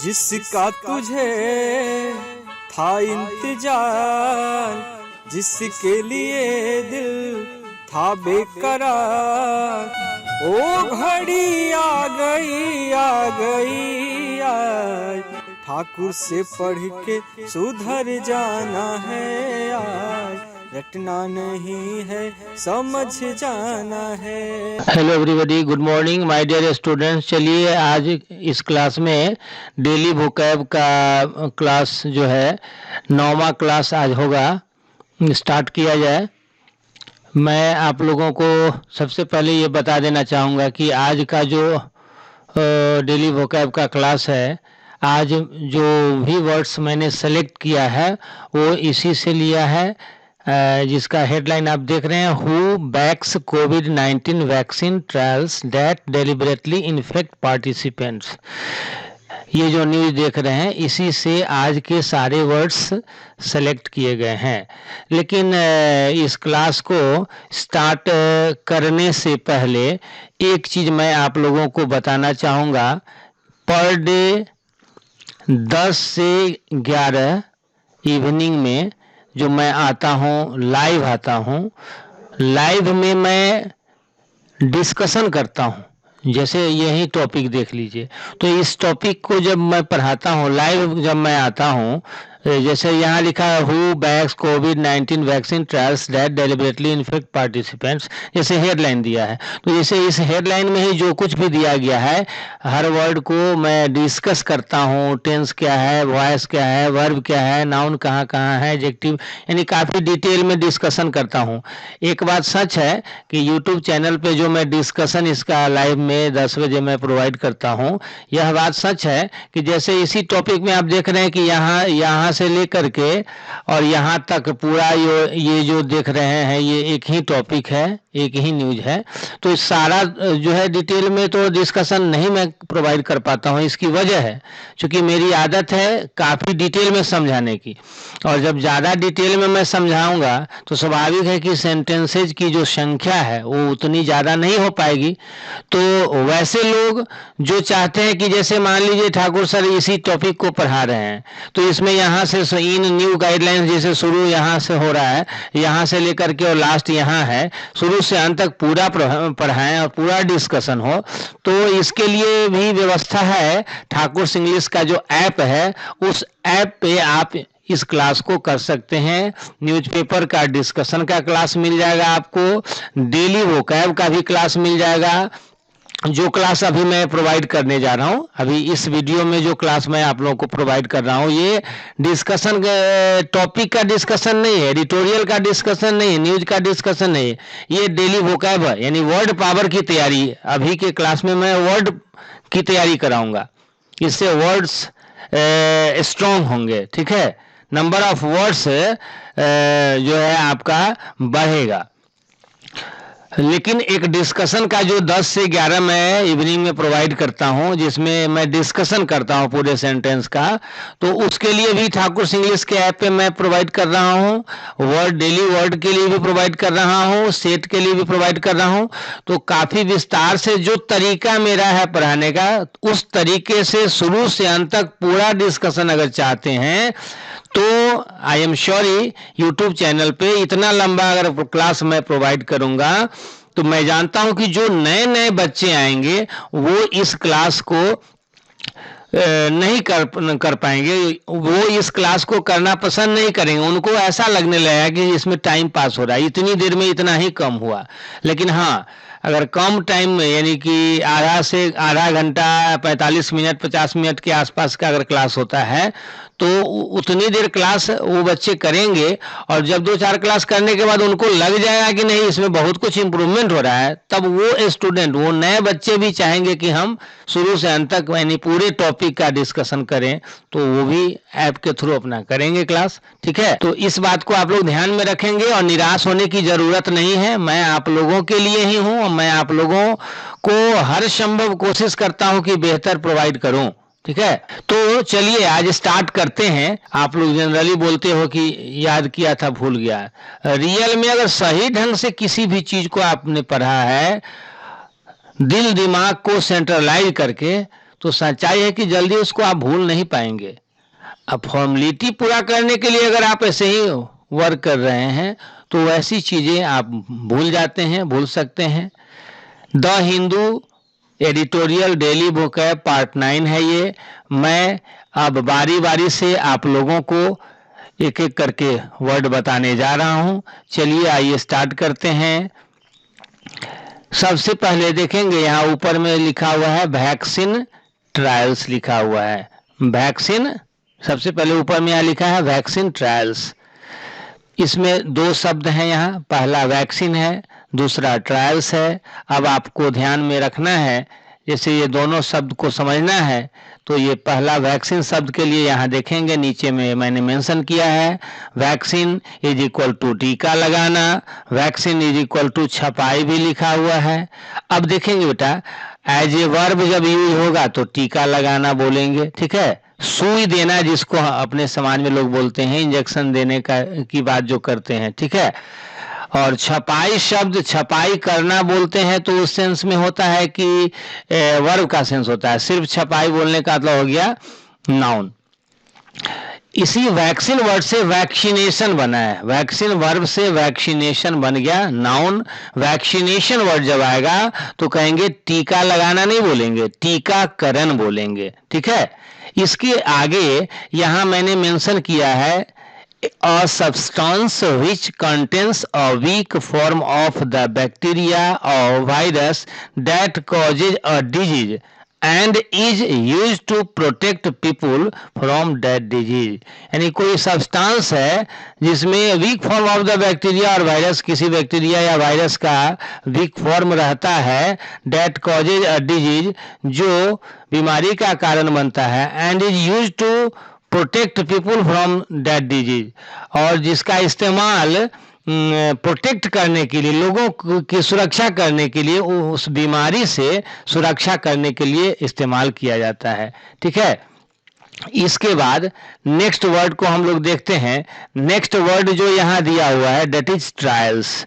जिसका तुझे था इंतजार, जिसके लिए दिल था बेकरार, ओ घड़ी आ गई आज, ठाकुर से पढ़ के सुधर जाना है आज, रटना नहीं है समझ जाना है। Hello everybody, good morning my dear students. चलिए आज इस क्लास में डेली वोकैब का क्लास जो है 9वां क्लास आज होगा, स्टार्ट किया जाए। मैं आप लोगों को सबसे पहले ये बता देना चाहूँगा कि आज का जो डेली वोकैब का क्लास है, आज जो भी वर्ड्स मैंने सेलेक्ट किया है वो इसी से लिया है, जिसका हेडलाइन आप देख रहे हैं, हु बैक्स कोविड-19 vaccine trials that deliberately infect participants. ये जो न्यूज़ देख रहे हैं इसी से आज के सारे वर्ड्स सेलेक्ट किए गए हैं। लेकिन इस क्लास को स्टार्ट करने से पहले एक चीज़ मैं आप लोगों को बताना चाहूँगा। पर डे 10 से 11 इवनिंग में जो मैं आता हूँ, लाइव आता हूँ, लाइव में मैं डिस्कशन करता हूँ। जैसे यही टॉपिक देख लीजिए, तो इस टॉपिक को जब मैं पढ़ाता हूँ लाइव, जब मैं आता हूँ, जैसे यहाँ लिखा है हु बैक्स कोविड-19 vaccine trials that deliberately infect participants, जैसे हेडलाइन दिया है, तो जैसे इस हेडलाइन में ही जो कुछ भी दिया गया है हर वर्ड को मैं डिस्कस करता हूँ। टेंस क्या है, वॉइस क्या है, वर्ब क्या है, नाउन कहाँ कहाँ है, एडजेक्टिव, यानी काफ़ी डिटेल में डिस्कशन करता हूँ। एक बात सच है कि यूट्यूब चैनल पे जो मैं डिस्कशन इसका लाइव में 10 बजे मैं प्रोवाइड करता हूँ, यह बात सच है कि जैसे इसी टॉपिक में आप देख रहे हैं कि यहाँ से लेकर के और यहाँ तक पूरा ये जो देख रहे हैं ये एक ही टॉपिक है, एक ही न्यूज़ है। तो सारा जो है डिटेल में तो डिस्कशन नहीं मैं प्रोवाइड कर पाता हूँ। इसकी वजह है क्योंकि मेरी आदत है काफ़ी डिटेल में समझाने की, और जब ज़्यादा डिटेल में मैं समझाऊंगा तो स्वाभाविक है कि सेंटेंसेज की जो संख्या है वो उतनी ज़्यादा नहीं हो पाएगी। तो वैसे लोग जो चाहते हैं कि जैसे मान लीजिए ठाकुर सर इसी टॉपिक को पढ़ा रहे हैं, तो इसमें यहाँ से इन न्यू गाइडलाइंस जैसे शुरू यहाँ से हो रहा है, यहाँ से लेकर के और लास्ट यहाँ है, शुरू से अंत तक पूरा पढ़ाएं और पूरा डिस्कशन हो। तो इसके लिए भी व्यवस्था है। ठाकुर इंग्लिश का जो ऐप है उस ऐप पे आप इस क्लास को कर सकते हैं। न्यूज़पेपर का डिस्कशन का क्लास मिल जाएगा आपको, डेली वोकैब का भी क्लास मिल जाएगा। जो क्लास अभी मैं प्रोवाइड करने जा रहा हूँ, अभी इस वीडियो में जो क्लास मैं आप लोगों को प्रोवाइड कर रहा हूँ, ये डिस्कशन टॉपिक का डिस्कशन नहीं है, एडिटोरियल का डिस्कशन नहीं है, न्यूज का डिस्कशन नहीं है, ये डेली वोकैब है, यानी वर्ड पावर की तैयारी। अभी के क्लास में मैं वर्ड की तैयारी कराऊंगा, इससे वर्ड्स स्ट्रॉन्ग होंगे, ठीक है, नंबर ऑफ वर्ड्स जो है आपका बढ़ेगा। लेकिन एक डिस्कशन का जो 10 से 11 मैं इवनिंग में प्रोवाइड करता हूं, जिसमें मैं डिस्कशन करता हूं पूरे सेंटेंस का, तो उसके लिए भी ठाकुर इंग्लिश के ऐप पे मैं प्रोवाइड कर रहा हूं। वर्ड डेली वर्ड के लिए भी प्रोवाइड कर रहा हूं, सेट के लिए भी प्रोवाइड कर रहा हूं। तो काफ़ी विस्तार से जो तरीका मेरा है पढ़ाने का, उस तरीके से शुरू से अंत तक पूरा डिस्कशन अगर चाहते हैं तो I am sure YouTube channel पे इतना लंबा अगर क्लास मैं प्रोवाइड करूंगा तो मैं जानता हूं कि जो नए नए बच्चे आएंगे वो इस क्लास को नहीं कर पाएंगे, वो इस क्लास को करना पसंद नहीं करेंगे। उनको ऐसा लगने लगेगा कि इसमें टाइम पास हो रहा है, इतनी देर में इतना ही कम हुआ। लेकिन हाँ, अगर कम टाइम में यानी कि आधा घंटा 45 मिनट 50 मिनट के आसपास का अगर क्लास होता है तो उतनी देर क्लास वो बच्चे करेंगे, और जब 2-4 क्लास करने के बाद उनको लग जाएगा कि नहीं इसमें बहुत कुछ इम्प्रूवमेंट हो रहा है, तब वो स्टूडेंट, वो नए बच्चे भी चाहेंगे कि हम शुरू से अंत तक यानी पूरे टॉपिक का डिस्कशन करें, तो वो भी ऐप के थ्रू अपना करेंगे क्लास, ठीक है। तो इस बात को आप लोग ध्यान में रखेंगे और निराश होने की ज़रूरत नहीं है। मैं आप लोगों के लिए ही हूँ, मैं आप लोगों को हर संभव कोशिश करता हूँ कि बेहतर प्रोवाइड करूँ, ठीक है। तो चलिए आज स्टार्ट करते हैं। आप लोग जनरली बोलते हो कि याद किया था भूल गया। रियल में अगर सही ढंग से किसी भी चीज को आपने पढ़ा है दिल दिमाग को सेंट्रलाइज करके, तो सच्चाई है कि जल्दी उसको आप भूल नहीं पाएंगे। अब फॉर्मेलिटी पूरा करने के लिए अगर आप ऐसे ही वर्क कर रहे हैं तो वैसी चीज़ें आप भूल जाते हैं, भूल सकते हैं। The Hindu editorial daily vocab part 9 है ये। मैं अब बारी बारी से आप लोगों को एक एक करके वर्ड बताने जा रहा हूँ। चलिए आइए स्टार्ट करते हैं। सबसे पहले देखेंगे यहाँ ऊपर में लिखा हुआ है वैक्सीन ट्रायल्स लिखा हुआ है। वैक्सीन सबसे पहले ऊपर में यहाँ लिखा है वैक्सीन ट्रायल्स। इसमें दो शब्द हैं यहाँ, पहला वैक्सीन है, दूसरा ट्रायल्स है। अब आपको ध्यान में रखना है, जैसे ये दोनों शब्द को समझना है तो ये पहला वैक्सीन शब्द के लिए यहाँ देखेंगे नीचे में मैंने मेंशन किया है वैक्सीन इज इक्वल टू टीका लगाना, वैक्सीन इज इक्वल टू छपाई भी लिखा हुआ है। अब देखेंगे बेटा एज ए वर्ब जब यूज होगा तो टीका लगाना बोलेंगे, ठीक है। सुई देना जिसको अपने समाज में लोग बोलते हैं, इंजेक्शन देने की बात जो करते हैं, ठीक है। और छपाई शब्द छपाई करना बोलते हैं तो उस सेंस में होता है कि वर्ब का सेंस होता है, सिर्फ छपाई बोलने का मतलब हो गया नाउन। इसी वैक्सीन वर्ड से वैक्सीनेशन बना है, वैक्सीन वर्ब से वैक्सीनेशन बन गया नाउन। वैक्सीनेशन वर्ड जब आएगा तो कहेंगे टीका लगाना नहीं बोलेंगे, टीकाकरण बोलेंगे, ठीक है। इसके आगे यहाँ मैंने मेंशन किया है a substance which contains a weak form of the bacteria or virus that causes a disease and is used to protect people from that disease। यानी कोई सब्सटेंस है जिसमें weak form of the bacteria और virus, किसी bacteria या virus का weak form रहता है, that causes a disease जो बीमारी का कारण बनता है, and is used to protect people from that disease, और जिसका इस्तेमाल प्रोटेक्ट करने के लिए, लोगों की सुरक्षा करने के लिए, उस बीमारी से सुरक्षा करने के लिए इस्तेमाल किया जाता है, ठीक है। इसके बाद नेक्स्ट वर्ड को हम लोग देखते हैं। नेक्स्ट वर्ड जो यहाँ दिया हुआ है दैट इज ट्रायल्स।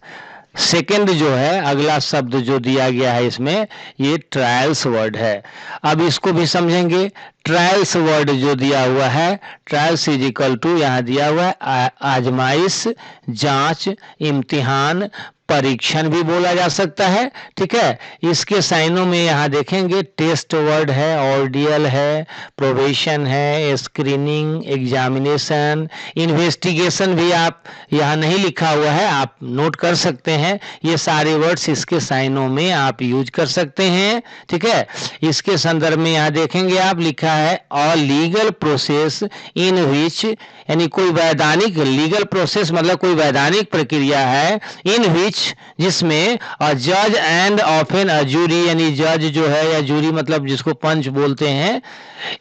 सेकंड जो है अगला शब्द जो दिया गया है इसमें ये ट्रायल्स वर्ड है। अब इसको भी समझेंगे। ट्रायल्स वर्ड जो दिया हुआ है, ट्रायल्स इज इक्वल टू यहाँ दिया हुआ है आजमाइश, जांच, इम्तिहान, परीक्षण भी बोला जा सकता है, ठीक है। इसके साइनों में यहाँ देखेंगे टेस्ट वर्ड है, ऑर्डियल है, प्रोबेशन है, स्क्रीनिंग, एग्जामिनेशन, इन्वेस्टिगेशन भी आप यहाँ नहीं लिखा हुआ है, आप नोट कर सकते हैं। ये सारे वर्ड्स इसके साइनों में आप यूज कर सकते हैं, ठीक है। इसके संदर्भ में यहाँ देखेंगे आप लिखा है अ लीगल प्रोसेस इन विच, यानी कोई वैधानिक, लीगल प्रोसेस मतलब कोई वैधानिक प्रक्रिया है, इन विच जिसमें अ जज एंड ऑफन अ जूरी, यानी जज जो है या जूरी मतलब जिसको पंच बोलते हैं,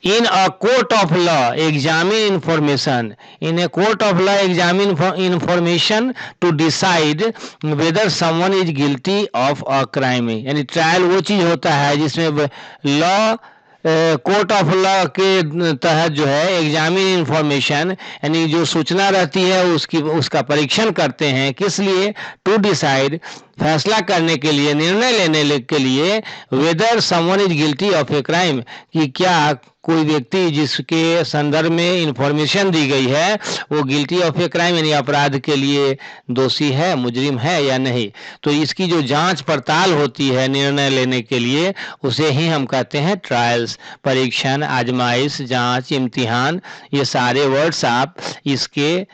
in a court of law examine information, in a court of law examine information to decide whether someone is guilty of a crime. यानी ट्रायल वो चीज होता है जिसमें लॉ कोर्ट ऑफ लॉ के तहत जो है एग्जामिन इंफॉर्मेशन, यानी जो सूचना रहती है उसका परीक्षण करते हैं, किस लिए, टू डिसाइड फैसला करने के लिए, निर्णय लेने के लिए, whether someone is guilty of a crime, कि क्या कोई व्यक्ति जिसके संदर्भ में इंफॉर्मेशन दी गई है वो गिल्टी ऑफ ए क्राइम यानी अपराध के लिए दोषी है, मुजरिम है या नहीं। तो इसकी जो जांच पड़ताल होती है निर्णय लेने के लिए उसे ही हम कहते हैं ट्रायल्स। परीक्षण, आजमाइश, जांच, इम्तिहान, ये सारे वर्ड्स आप इसके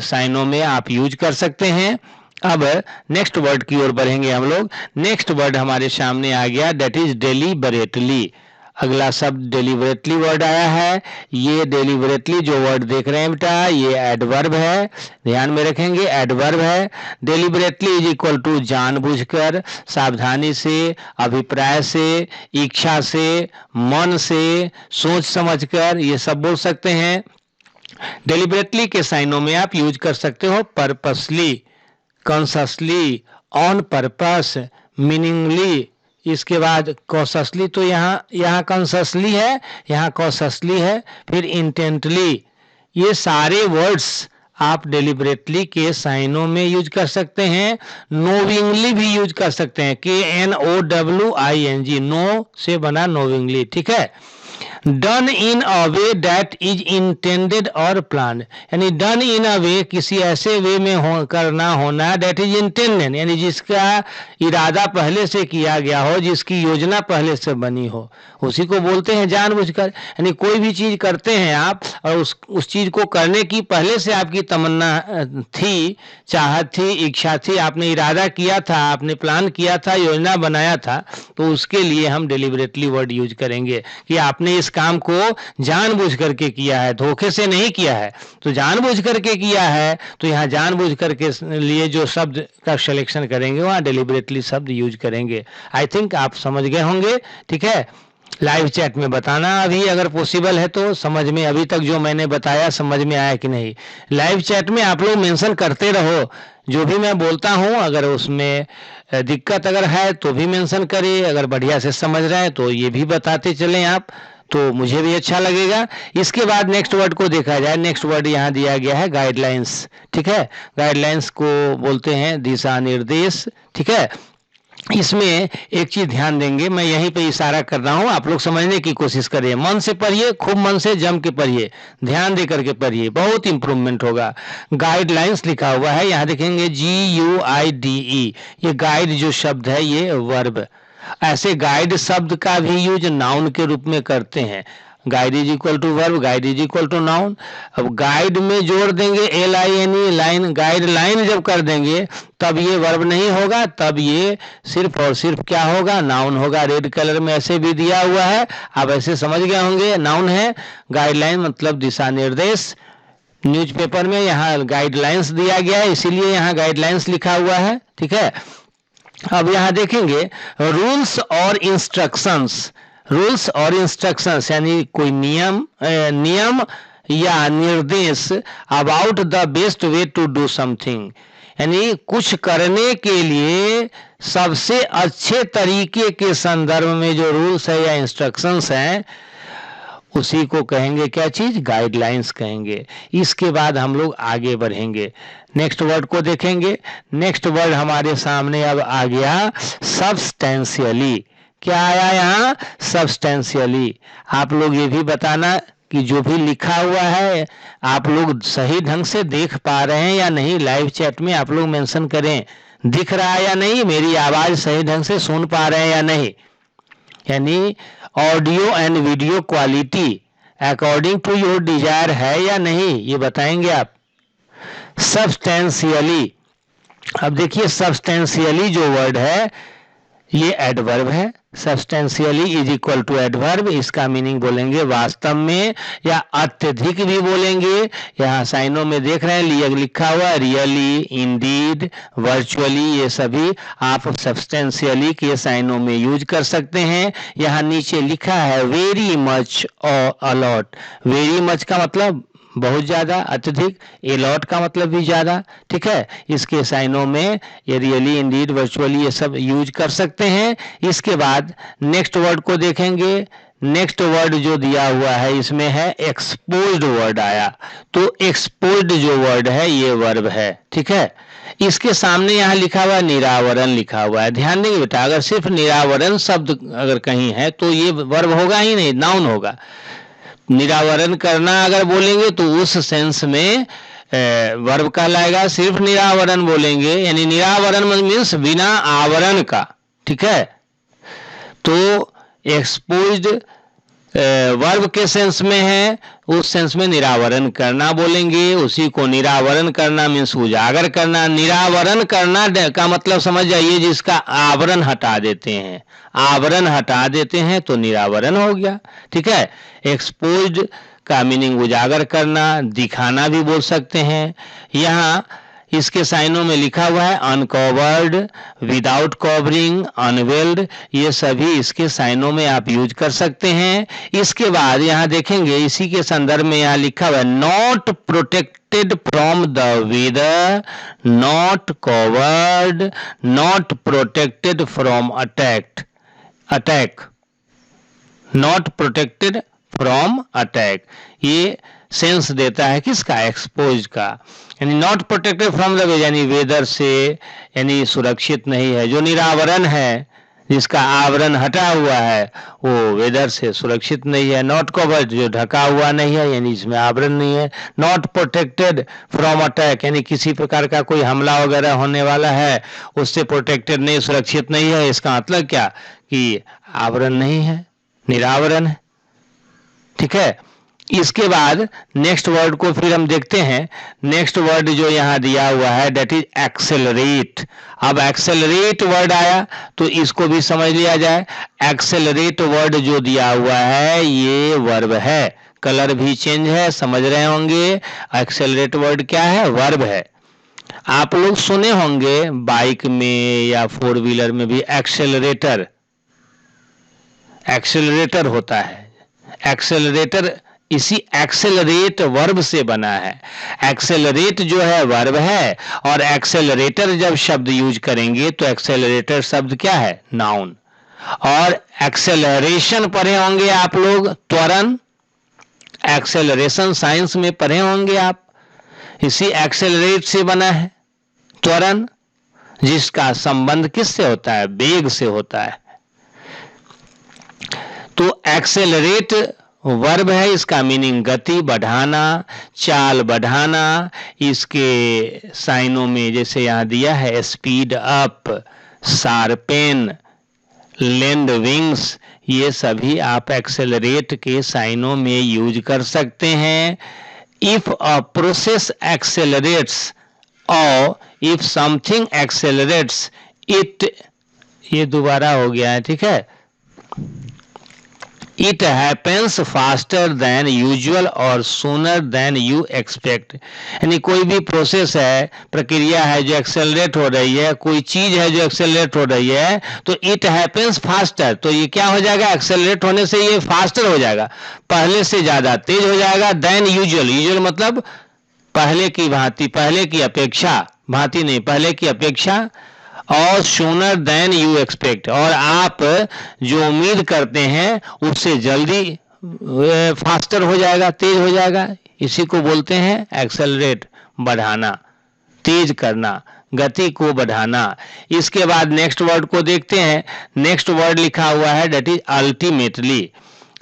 साइनों में आप यूज कर सकते हैं। अब नेक्स्ट वर्ड की ओर बढ़ेंगे हम लोग। नेक्स्ट वर्ड हमारे सामने आ गया दैट इज डेलीबरेटली। अगला शब्द डेलीबरेटली वर्ड आया है। ये डेलीबरेटली जो वर्ड देख रहे हैं बेटा ये एडवर्ब है, ध्यान में रखेंगे एडवर्ब है। डेलीबरेटली इज इक्वल टू जानबूझकर, सावधानी से, अभिप्राय से, इच्छा से, मन से, सोच समझकर, ये सब बोल सकते हैं। डेलीबरेटली के साइनों में आप यूज कर सकते हो पर्पसली, कॉन्शसली, ऑन पर्पस, मीनिंगली। इसके बाद कॉन्शसली तो यहाँ कॉन्शसली है, यहाँ कॉन्शसली है, फिर इंटेंटली। ये सारे वर्ड्स आप डेलिबरेटली के साइनों में यूज कर सकते हैं, नोविंगली भी यूज कर सकते हैं, KNOWING, नो से बना नोविंगली, ठीक है। Done in a way that is intended और प्लान, यानी डन इन अ वे किसी ऐसे वे में करना होना, दैट इज इंटेंडेड यानी जिसका इरादा पहले से किया गया हो, जिसकी योजना पहले से बनी हो, उसी को बोलते हैं जानबूझकर। यानी कोई भी चीज करते हैं आप और उस चीज को करने की पहले से आपकी तमन्ना थी, चाहत थी, इच्छा थी, आपने इरादा किया था, आपने प्लान किया था, योजना बनाया था, तो उसके लिए हम डेलिबरेटली वर्ड यूज करेंगे कि आपने इस काम को जानबूझ करके किया है, धोखे से नहीं किया है। तो जानबूझ करके किया है, तो यहाँ जानबूझ करके लिए जो शब्द का सिलेक्शन करेंगे वहाँ डेलिबरेटली शब्द यूज करेंगे। आई थिंक आप समझ गए होंगे, ठीक है। लाइव चैट में बताना अभी अगर पॉसिबल है तो, समझ में अभी तक जो मैंने बताया समझ में आया कि नहीं। लाइव चैट में आप लोग मेंशन करते रहो जो भी मैं बोलता हूं, अगर उसमें दिक्कत अगर है तो भी मेंशन करिए, अगर बढ़िया से समझ रहे हैं तो ये भी बताते चलें आप, तो मुझे भी अच्छा लगेगा। इसके बाद नेक्स्ट वर्ड को देखा जाए। नेक्स्ट वर्ड यहाँ दिया गया है गाइडलाइंस, ठीक है। गाइडलाइंस को बोलते हैं दिशा निर्देश, ठीक है। इसमें एक चीज ध्यान देंगे, मैं यहीं पे इशारा कर रहा हूं, आप लोग समझने की कोशिश करिए, मन से पढ़िए, खूब मन से जम के पढ़िए, ध्यान दे करके पढ़िए, बहुत इंप्रूवमेंट होगा। गाइडलाइंस लिखा हुआ है, यहाँ देखेंगे GUIDE, ये गाइड जो शब्द है ये वर्ब। ऐसे गाइड शब्द का भी यूज नाउन के रूप में करते हैं। Guide is equal to verb, guide is equal to noun. अब गाइड में जोड़ देंगे LINE, लाइन, गाइड लाइन जब कर देंगे तब ये वर्ब नहीं होगा, तब ये सिर्फ और सिर्फ क्या होगा, नाउन होगा। रेड कलर में ऐसे भी दिया हुआ है, आप ऐसे समझ गए होंगे, नाउन है। गाइडलाइन मतलब दिशा निर्देश। न्यूज़पेपर में यहाँ गाइडलाइंस दिया गया है, इसीलिए यहाँ गाइडलाइंस लिखा हुआ है, ठीक है। अब यहाँ देखेंगे रूल्स और इंस्ट्रक्शंस। रूल्स और इंस्ट्रक्शंस यानी कोई नियम या निर्देश about the best way to do something, यानी कुछ करने के लिए सबसे अच्छे तरीके के संदर्भ में जो रूल्स है या इंस्ट्रक्शंस हैं, उसी को कहेंगे क्या चीज, गाइडलाइंस कहेंगे। इसके बाद हम लोग आगे बढ़ेंगे, नेक्स्ट वर्ड को देखेंगे। नेक्स्ट वर्ड हमारे सामने अब आ गया सब्सटेंशियली। क्या आया यहाँ, सब्सटेंशियली। आप लोग ये भी बताना कि जो भी लिखा हुआ है आप लोग सही ढंग से देख पा रहे हैं या नहीं। लाइव चैट में आप लोग मेंशन करें, दिख रहा है या नहीं, मेरी आवाज सही ढंग से सुन पा रहे हैं या नहीं, यानी audio and video quality according to your desire है या नहीं, ये बताएंगे आप। सब्सटेंशियली, अब देखिए सब्सटेंशियली जो वर्ड है ये एडवर्ब है। Substantially is equal to adverb, इसका मीनिंग बोलेंगे वास्तव में या अत्यधिक भी बोलेंगे। यहाँ साइनों में देख रहे हैं लिखा हुआ रियली, इंडीड, वर्चुअली, ये सभी आप सब्सटेंशियली के साइनों में यूज कर सकते हैं। यहाँ नीचे लिखा है वेरी मच और अलॉट। वेरी मच का मतलब बहुत ज्यादा, अत्यधिक, अलॉट का मतलब भी ज्यादा, ठीक है। इसके साइनों में ये रियली, इंडीड, वर्चुअली ये सब यूज कर सकते हैं। इसके बाद नेक्स्ट वर्ड को देखेंगे। नेक्स्ट वर्ड जो दिया हुआ है इसमें है एक्सपोज्ड वर्ड आया, तो एक्सपोज्ड जो वर्ड है ये वर्ब है, ठीक है। इसके सामने यहाँ लिखा हुआ निरावरण लिखा हुआ है, ध्यान देंगे बेटा, अगर सिर्फ निरावरण शब्द अगर कहीं है तो ये वर्ब होगा ही नहीं, नाउन होगा। निरावरण करना अगर बोलेंगे तो उस सेंस में वर्ब कहलाएगा। सिर्फ निरावरण बोलेंगे यानी निरावरण मीन्स बिना आवरण का, ठीक है। तो एक्सपोज्ड वर्ब के सेंस में है, उस सेंस में निरावरण करना बोलेंगे, उसी को निरावरण करना मीन्स उजागर करना। निरावरण करना का मतलब समझ जाइए जिसका आवरण हटा देते हैं, आवरण हटा देते हैं तो निरावरण हो गया, ठीक है। एक्सपोज्ड का मीनिंग उजागर करना, दिखाना भी बोल सकते हैं। यहाँ इसके साइनों में लिखा हुआ है अनकवर्ड, विदाउट कवरिंग, अनवेल्ड, ये सभी इसके साइनों में आप यूज कर सकते हैं। इसके बाद यहाँ देखेंगे इसी के संदर्भ में यहाँ लिखा हुआ है not protected from the weather, not covered, not protected from attack, not protected from attack. ये सेंस देता है किसका, एक्सपोज का। यानी नॉट प्रोटेक्टेड फ्रॉम द यानी वेदर से, यानी सुरक्षित नहीं है। जो निरावरण है, जिसका आवरण हटा हुआ है, वो वेदर से सुरक्षित नहीं है। नॉट कवर्ड जो ढका हुआ नहीं है, यानी इसमें आवरण नहीं है। नॉट प्रोटेक्टेड फ्रॉम अटैक यानी किसी प्रकार का कोई हमला वगैरह होने वाला है, उससे प्रोटेक्टेड नहीं, सुरक्षित नहीं है। इसका मतलब क्या कि आवरण नहीं है, निरावरण है। ठीक है। इसके बाद नेक्स्ट वर्ड को फिर हम देखते हैं। नेक्स्ट वर्ड जो यहां दिया हुआ है दैट इज एक्सेलरेट। अब एक्सेलरेट वर्ड आया तो इसको भी समझ लिया जाए। एक्सेलरेट वर्ड जो दिया हुआ है ये वर्ब है, कलर भी चेंज है, समझ रहे होंगे। एक्सेलरेट वर्ड क्या है, वर्ब है। आप लोग सुने होंगे बाइक में या फोर व्हीलर में भी एक्सेलरेटर होता है। एक्सेलरेटर इसी एक्सेलरेट वर्ब से बना है। एक्सेलरेट जो है वर्ब है, और एक्सेलरेटर जब शब्द यूज करेंगे तो एक्सेलरेटर शब्द क्या है, नाउन। और एक्सेलरेशन पढ़े होंगे आप लोग, त्वरण, एक्सेलरेशन साइंस में पढ़े होंगे आप। इसी एक्सेलरेट से बना है त्वरण, जिसका संबंध किससे होता है, वेग से होता है। तो एक्सेलरेट वर्ब है, इसका मीनिंग गति बढ़ाना, चाल बढ़ाना। इसके साइनों में जैसे यहां दिया है speed up, sharpen, lend wings, ये सभी आप एक्सेलरेट के साइनों में यूज कर सकते हैं। इफ अ प्रोसेस एक्सेलरेट्स और इफ समथिंग एक्सेलरेट्स इट, ये दोबारा हो गया है, ठीक है। It happens faster than usual और sooner than you expect। यानी कोई भी प्रोसेस है, प्रक्रिया है जो एक्सेलरेट हो रही है, कोई चीज है जो एक्सेलरेट हो रही है, तो इट हैपेंस फास्टर, तो ये क्या हो जाएगा, एक्सेलरेट होने से ये फास्टर हो जाएगा, पहले से ज्यादा तेज हो जाएगा। देन यूजुअल, यूजुअल मतलब पहले की भांति, पहले की अपेक्षा, भांति नहीं, पहले की अपेक्षा। और सूनर देन यू एक्सपेक्ट, और आप जो उम्मीद करते हैं उससे जल्दी फास्टर हो जाएगा, तेज हो जाएगा। इसी को बोलते हैं एक्सेलरेट, बढ़ाना, तेज करना, गति को बढ़ाना। इसके बाद नेक्स्ट वर्ड को देखते हैं। नेक्स्ट वर्ड लिखा हुआ है दैट इज अल्टीमेटली।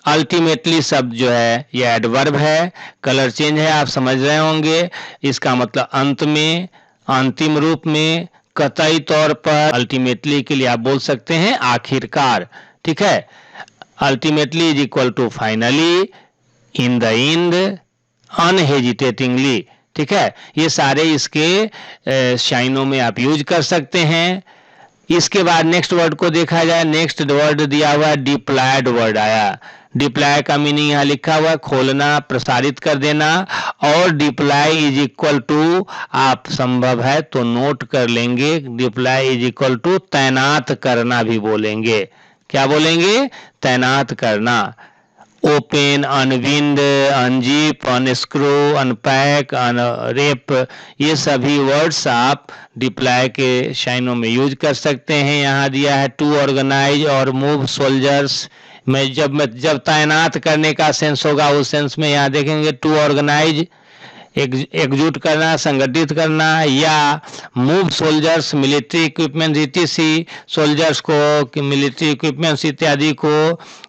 अल्टीमेटली शब्द जो है ये एडवर्ब है, कलर चेंज है, आप समझ रहे होंगे। इसका मतलब अंत में, अंतिम रूप में, कतई तौर पर। अल्टीमेटली के लिए आप बोल सकते हैं आखिरकार, ठीक है। Ultimately is equal to finally, in the end, unhesitatingly, ठीक है। ये सारे इसके शाइनों में आप यूज कर सकते हैं। इसके बाद नेक्स्ट वर्ड को देखा जाए। नेक्स्ट वर्ड दिया हुआ है डिप्लॉयड वर्ड आया। डिप्लॉय का मीनिंग यहाँ लिखा हुआ है खोलना, प्रसारित कर देना। और डिप्लॉय इज इक्वल टू, आप संभव है तो नोट कर लेंगे, डिप्लॉय इज इक्वल टू तैनात करना भी बोलेंगे। क्या बोलेंगे, तैनात करना। Open, unwind, unzip, unscrew, unpack, unwrap, ये सभी वर्ड्स आप डिप्लॉय के शाइनों में यूज कर सकते हैं। यहाँ दिया है टू ऑर्गेनाइज और मूव सोल्जर्स। मैं जब तैनात करने का सेंस होगा उस सेंस में यहाँ देखेंगे टू ऑर्गेनाइज, एकजुट करना, संगठित करना, या move soldiers, military equipment etc, soldiers को, मिलिट्री इक्विपमेंट्स इत्यादि को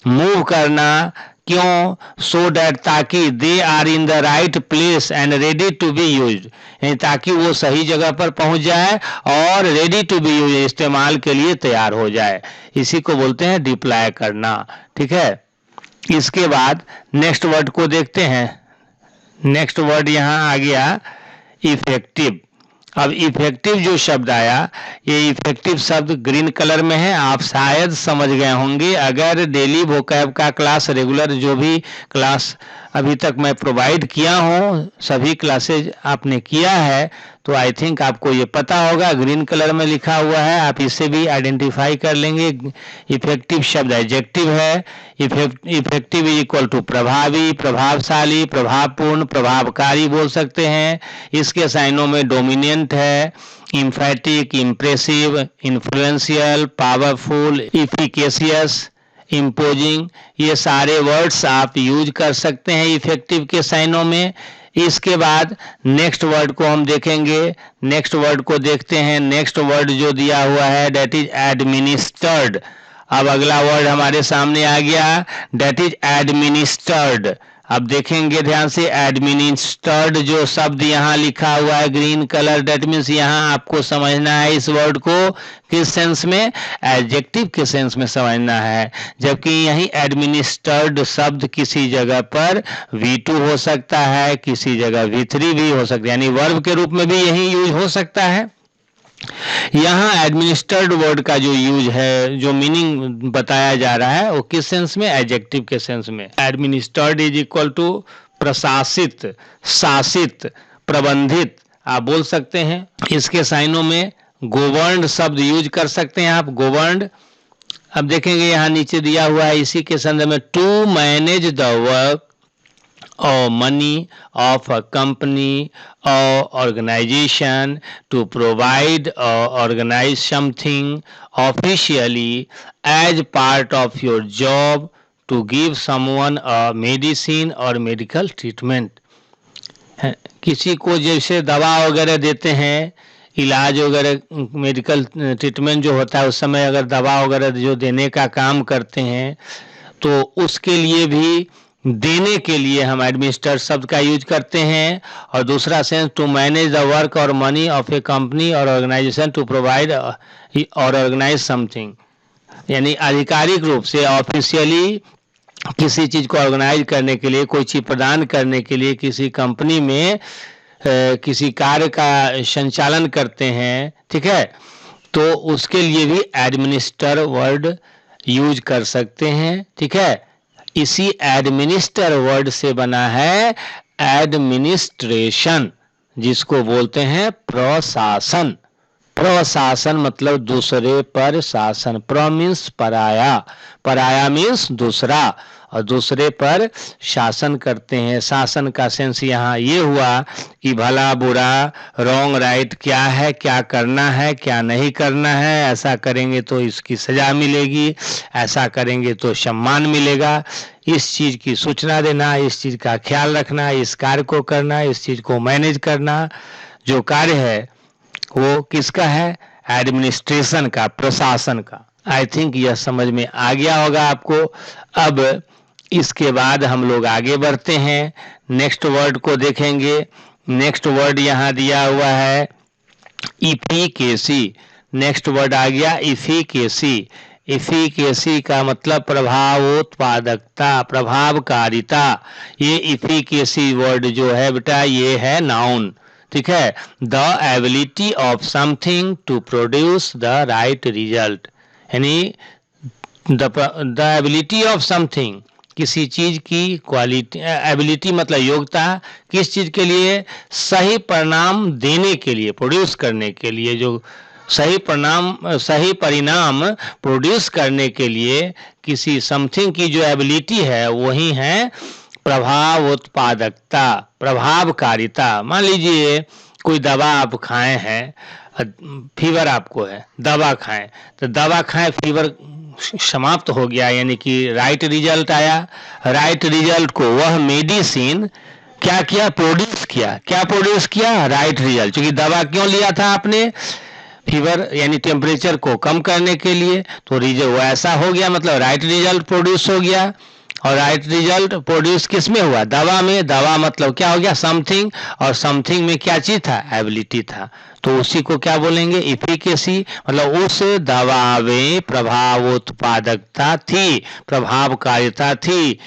मूव करना। क्यों, सो डैट, ताकि they are in the right place and ready to be used, ताकि वो सही जगह पर पहुंच जाए और रेडी टू बी यूज, इस्तेमाल के लिए तैयार हो जाए। इसी को बोलते हैं डिप्लॉय करना, ठीक है। इसके बाद नेक्स्ट वर्ड को देखते हैं। नेक्स्ट वर्ड यहाँ आ गया इफेक्टिव। अब इफेक्टिव जो शब्द आया, ये इफेक्टिव शब्द ग्रीन कलर में है, आप शायद समझ गए होंगे। अगर डेली वोकैब का क्लास, रेगुलर जो भी क्लास अभी तक मैं प्रोवाइड किया हूँ, सभी क्लासेज आपने किया है, तो आई थिंक आपको ये पता होगा। ग्रीन कलर में लिखा हुआ है, आप इसे भी आइडेंटिफाई कर लेंगे। इफेक्टिव शब्द एडजेक्टिव है। इफेक्टिव इज इक्वल टू प्रभावी, प्रभावशाली, प्रभावपूर्ण, प्रभावकारी बोल सकते हैं। इसके साइनों में डोमिनेंट है, emphatic, impressive, influential, powerful, इफिकेशियस, imposing, ये सारे वर्ड्स आप यूज कर सकते हैं इफेक्टिव के साइनों में। इसके बाद नेक्स्ट वर्ड को हम देखेंगे। नेक्स्ट वर्ड को देखते हैं। नेक्स्ट वर्ड जो दिया हुआ है दैट इज एडमिनिस्टर्ड। अब अगला वर्ड हमारे सामने आ गया, दैट इज एडमिनिस्टर्ड। अब देखेंगे ध्यान से, एडमिनिस्टर्ड जो शब्द यहाँ लिखा हुआ है ग्रीन कलर, दैट मीन्स यहाँ आपको समझना है इस वर्ड को किस सेंस में, एडजेक्टिव के सेंस में समझना है। जबकि यही एडमिनिस्टर्ड शब्द किसी जगह पर V2 हो सकता है, किसी जगह V3 भी हो सकता है, यानी वर्ब के रूप में भी यही यूज हो सकता है। यहाँ एडमिनिस्टर्ड वर्ड का जो यूज है, जो मीनिंग बताया जा रहा है वो किस सेंस में, एडजेक्टिव के सेंस में। एडमिनिस्टर्ड इज इक्वल टू प्रशासित, शासित, प्रबंधित आप बोल सकते हैं। इसके साइनों में गवर्नड शब्द यूज कर सकते हैं आप, गवर्नड। अब देखेंगे यहाँ नीचे दिया हुआ है इसी के संदर्भ में, to manage the work or money of a company or organization, to provide or organize something officially as part of your job, to give someone a medicine or medical treatment. किसी को जैसे दवा वगैरह देते हैं, इलाज वगैरह मेडिकल ट्रीटमेंट जो होता है उस समय अगर दवा वगैरह जो देने का काम करते हैं तो उसके लिए भी, देने के लिए हम एडमिनिस्टर शब्द का यूज करते हैं। और दूसरा sense, to manage the work और मनी ऑफ ए कंपनी और ऑर्गेनाइजेशन, टू प्रोवाइड और ऑर्गेनाइज समथिंग, यानी आधिकारिक रूप से ऑफिशियली किसी चीज को ऑर्गेनाइज करने के लिए, कोई चीज प्रदान करने के लिए किसी कंपनी में किसी कार्य का संचालन करते हैं, ठीक है, तो उसके लिए भी एडमिनिस्टर वर्ड यूज कर सकते हैं, ठीक है। इसी एडमिनिस्टर वर्ड से बना है एडमिनिस्ट्रेशन, जिसको बोलते हैं प्रशासन। प्रशासन मतलब दूसरे पर शासन, प्र मीन्स पराया, पराया मीन्स दूसरा, और दूसरे पर शासन करते हैं। शासन का सेंस यहाँ ये हुआ कि भला बुरा, रॉन्ग राइट, क्या है, क्या करना है, क्या नहीं करना है, ऐसा करेंगे तो इसकी सजा मिलेगी, ऐसा करेंगे तो सम्मान मिलेगा, इस चीज की सूचना देना, इस चीज का ख्याल रखना, इस कार्य को करना, इस चीज को मैनेज करना। जो कार्य है वो किसका है, एडमिनिस्ट्रेशन का, प्रशासन का। आई थिंक यह समझ में आ गया होगा आपको। अब इसके बाद हम लोग आगे बढ़ते हैं, नेक्स्ट वर्ड को देखेंगे। नेक्स्ट वर्ड यहाँ दिया हुआ है इफिकेसी। नेक्स्ट वर्ड आ गया इफिकेसी। इफिकेसी का मतलब प्रभावोत्पादकता, प्रभावकारिता। ये इफिकेसी वर्ड जो है बेटा ये है नाउन, ठीक है। The ability of something to produce the right result, यानी द एबिलिटी ऑफ समथिंग, किसी चीज की क्वालिटी, एबिलिटी मतलब योग्यता, किस चीज के लिए, सही परिणाम देने के लिए, प्रोड्यूस करने के लिए, जो सही परिणाम प्रोड्यूस करने के लिए किसी समथिंग की जो एबिलिटी है वही है प्रभावोत्पादकता, प्रभावकारिता। मान लीजिए कोई दवा आप खाए हैं, फीवर आपको है, दवा खाएं, तो दवा खाएं, फीवर समाप्त हो गया, यानी कि राइट रिजल्ट आया। राइट रिजल्ट को वह मेडिसिन क्या किया, प्रोड्यूस किया। क्या प्रोड्यूस किया, राइट रिजल्ट। क्योंकि दवा क्यों लिया था आपने, फीवर यानी टेम्परेचर को कम करने के लिए, तो रिजल्ट ऐसा हो गया, मतलब राइट रिजल्ट प्रोड्यूस हो गया। और राइट रिजल्ट प्रोड्यूस किस में हुआ, दवा में। दवा मतलब क्या हो गया, समथिंग, और समथिंग में क्या चीज था, एबिलिटी था, तो उसी को क्या बोलेंगे, इफिकेसी। मतलब उस दवा में प्रभावोत्पादकता थी, प्रभावकारिता थी।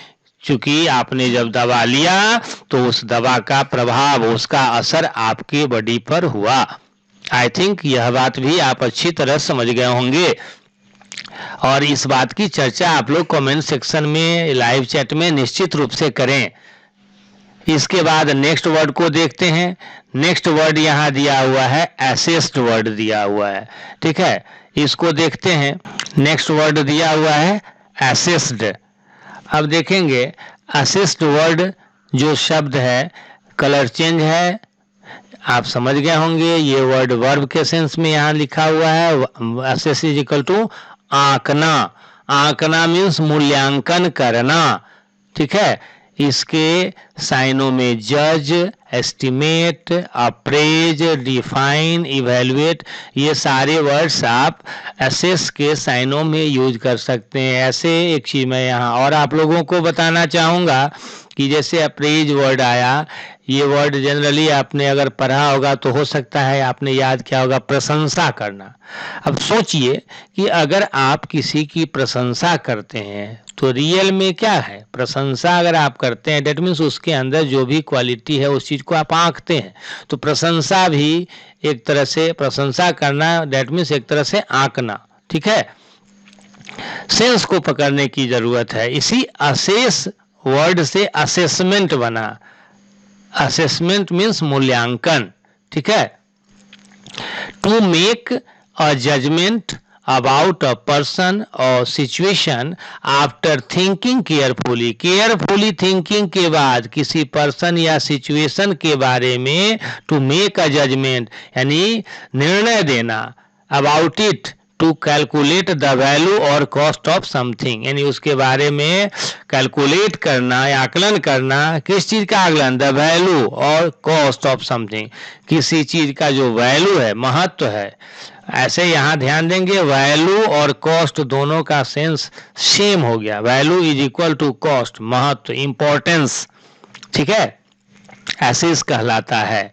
चूंकि आपने जब दवा लिया तो उस दवा का प्रभाव, उसका असर आपके बॉडी पर हुआ। आई थिंक यह बात भी आप अच्छी तरह समझ गए होंगे, और इस बात की चर्चा आप लोग कमेंट सेक्शन में, लाइव चैट में निश्चित रूप से करें। इसके बाद नेक्स्ट वर्ड को देखते हैं। नेक्स्ट वर्ड यहाँ दिया हुआ है असिस्ट वर्ड दिया हुआ है, ठीक है, इसको देखते हैं। नेक्स्ट वर्ड दिया हुआ है असिस्ट। अब देखेंगे असिस्ट वर्ड जो शब्द है, कलर चेंज है, आप समझ गए होंगे। ये वर्ड वर्ब के सेंस में यहाँ लिखा हुआ है, असिस्ट इज इक्वल टू आंकना। आंकना मीन्स मूल्यांकन करना, ठीक है। इसके साइनों में जज, एस्टिमेट, अप्रेज, डिफाइन, इवेलुएट, ये सारे वर्ड्स आप असेस के साइनों में यूज कर सकते हैं। ऐसे एक चीज मैं यहाँ और आप लोगों को बताना चाहूँगा कि जैसे अप्रेज वर्ड आया, ये वर्ड जनरली आपने अगर पढ़ा होगा तो हो सकता है आपने याद किया होगा प्रशंसा करना। अब सोचिए कि अगर आप किसी की प्रशंसा करते हैं तो रियल में क्या है, प्रशंसा अगर आप करते हैं डेट मीन्स उसके अंदर जो भी क्वालिटी है उस चीज को आप आंकते हैं। तो प्रशंसा भी एक तरह से, प्रशंसा करना डेट मीन्स एक तरह से आंकना, ठीक है। सेंस को पकड़ने की जरूरत है। इसी असेस वर्ड से असेसमेंट बना। असेसमेंट मीन्स मूल्यांकन, ठीक है। To make a judgement about a person और situation after thinking carefully. Carefully thinking के बाद किसी पर्सन या सिचुएशन के बारे में टू मेक अ जजमेंट यानी निर्णय देना, about it to calculate the value और कॉस्ट ऑफ समथिंग, यानी उसके बारे में कैलकुलेट करना या आकलन करना। किस चीज का आकलन, द वैल्यू और कॉस्ट ऑफ समथिंग, किसी चीज का जो वैल्यू है, महत्व है। ऐसे यहाँ ध्यान देंगे वैल्यू और कॉस्ट दोनों का सेंस सेम हो गया। Value is equal to cost, महत्व, इंपॉर्टेंस, ठीक है, ऐसे इस कहलाता है।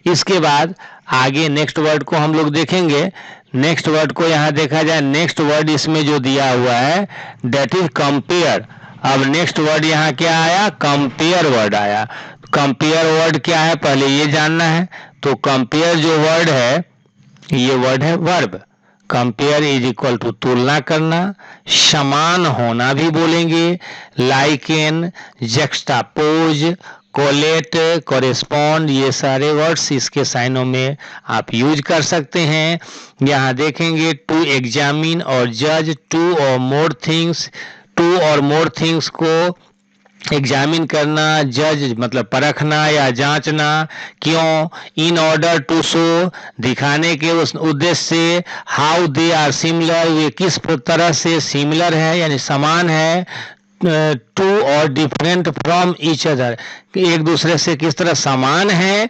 इसके बाद आगे नेक्स्ट वर्ड को हम लोग देखेंगे। नेक्स्ट वर्ड को यहाँ देखा जाए, नेक्स्ट वर्ड इसमें जो दिया हुआ है दैट इज कंपेयर। अब नेक्स्ट वर्ड यहाँ क्या आया, कंपेयर वर्ड आया। कंपेयर वर्ड क्या है पहले ये जानना है। तो कंपेयर जो वर्ड है ये वर्ड है verb. Compare is equal to तुलना करना, समान होना भी बोलेंगे, लाइकेन, जक्सटापोज, कोलेट, कोरेस्पॉन्ड, ये सारे वर्ड्स इसके साइनों में आप यूज कर सकते हैं। यहाँ देखेंगे टू एग्जामिन और जज, टू और मोर थिंग्स, टू और मोर थिंग्स को एग्जामिन करना, जज मतलब परखना या जांचना। क्यों, इन ऑर्डर टू शो, दिखाने के उस उद्देश्य से, हाउ दे आर सिमिलर, वे किस तरह से सिमिलर है यानी समान है, टू और डिफरेंट फ्रॉम ईच अदर, एक दूसरे से किस तरह समान है,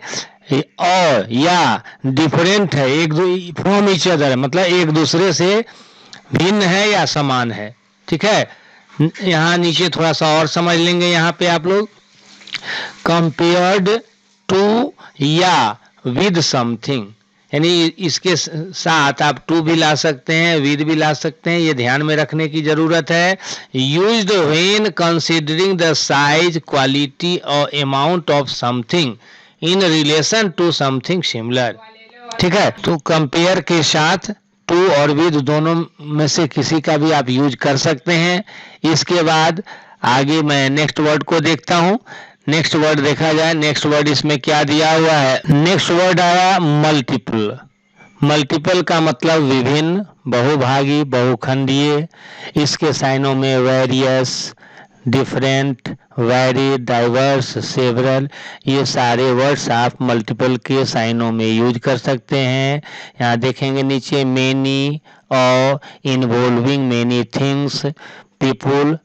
और या डिफरेंट है एक फ्रॉम ईच अदर मतलब एक दूसरे से भिन्न है या समान है, ठीक है। यहाँ नीचे थोड़ा सा और समझ लेंगे। यहाँ पे आप लोग कंपेयर्ड टू या विद समथिंग, यानी इसके साथ आप टू भी ला सकते हैं, विद भी ला सकते हैं, ये ध्यान में रखने की जरूरत है। Used when considering the size, quality और amount of something in relation to something similar, ठीक है। तो कंपेयर के साथ टू और विद दोनों में से किसी का भी आप यूज कर सकते हैं। इसके बाद आगे मैं नेक्स्ट वर्ड को देखता हूं। नेक्स्ट वर्ड देखा जाए, नेक्स्ट वर्ड इसमें क्या दिया हुआ है। नेक्स्ट वर्ड आया मल्टीपल। मल्टीपल का मतलब विभिन्न, बहुभागी, बहुखंडीय। इसके साइनों में various, different, very, diverse, several, ये सारे वर्ड्स आप मल्टीपल के साइनों में यूज कर सकते हैं। यहाँ देखेंगे नीचे मेनी और involving many things, people,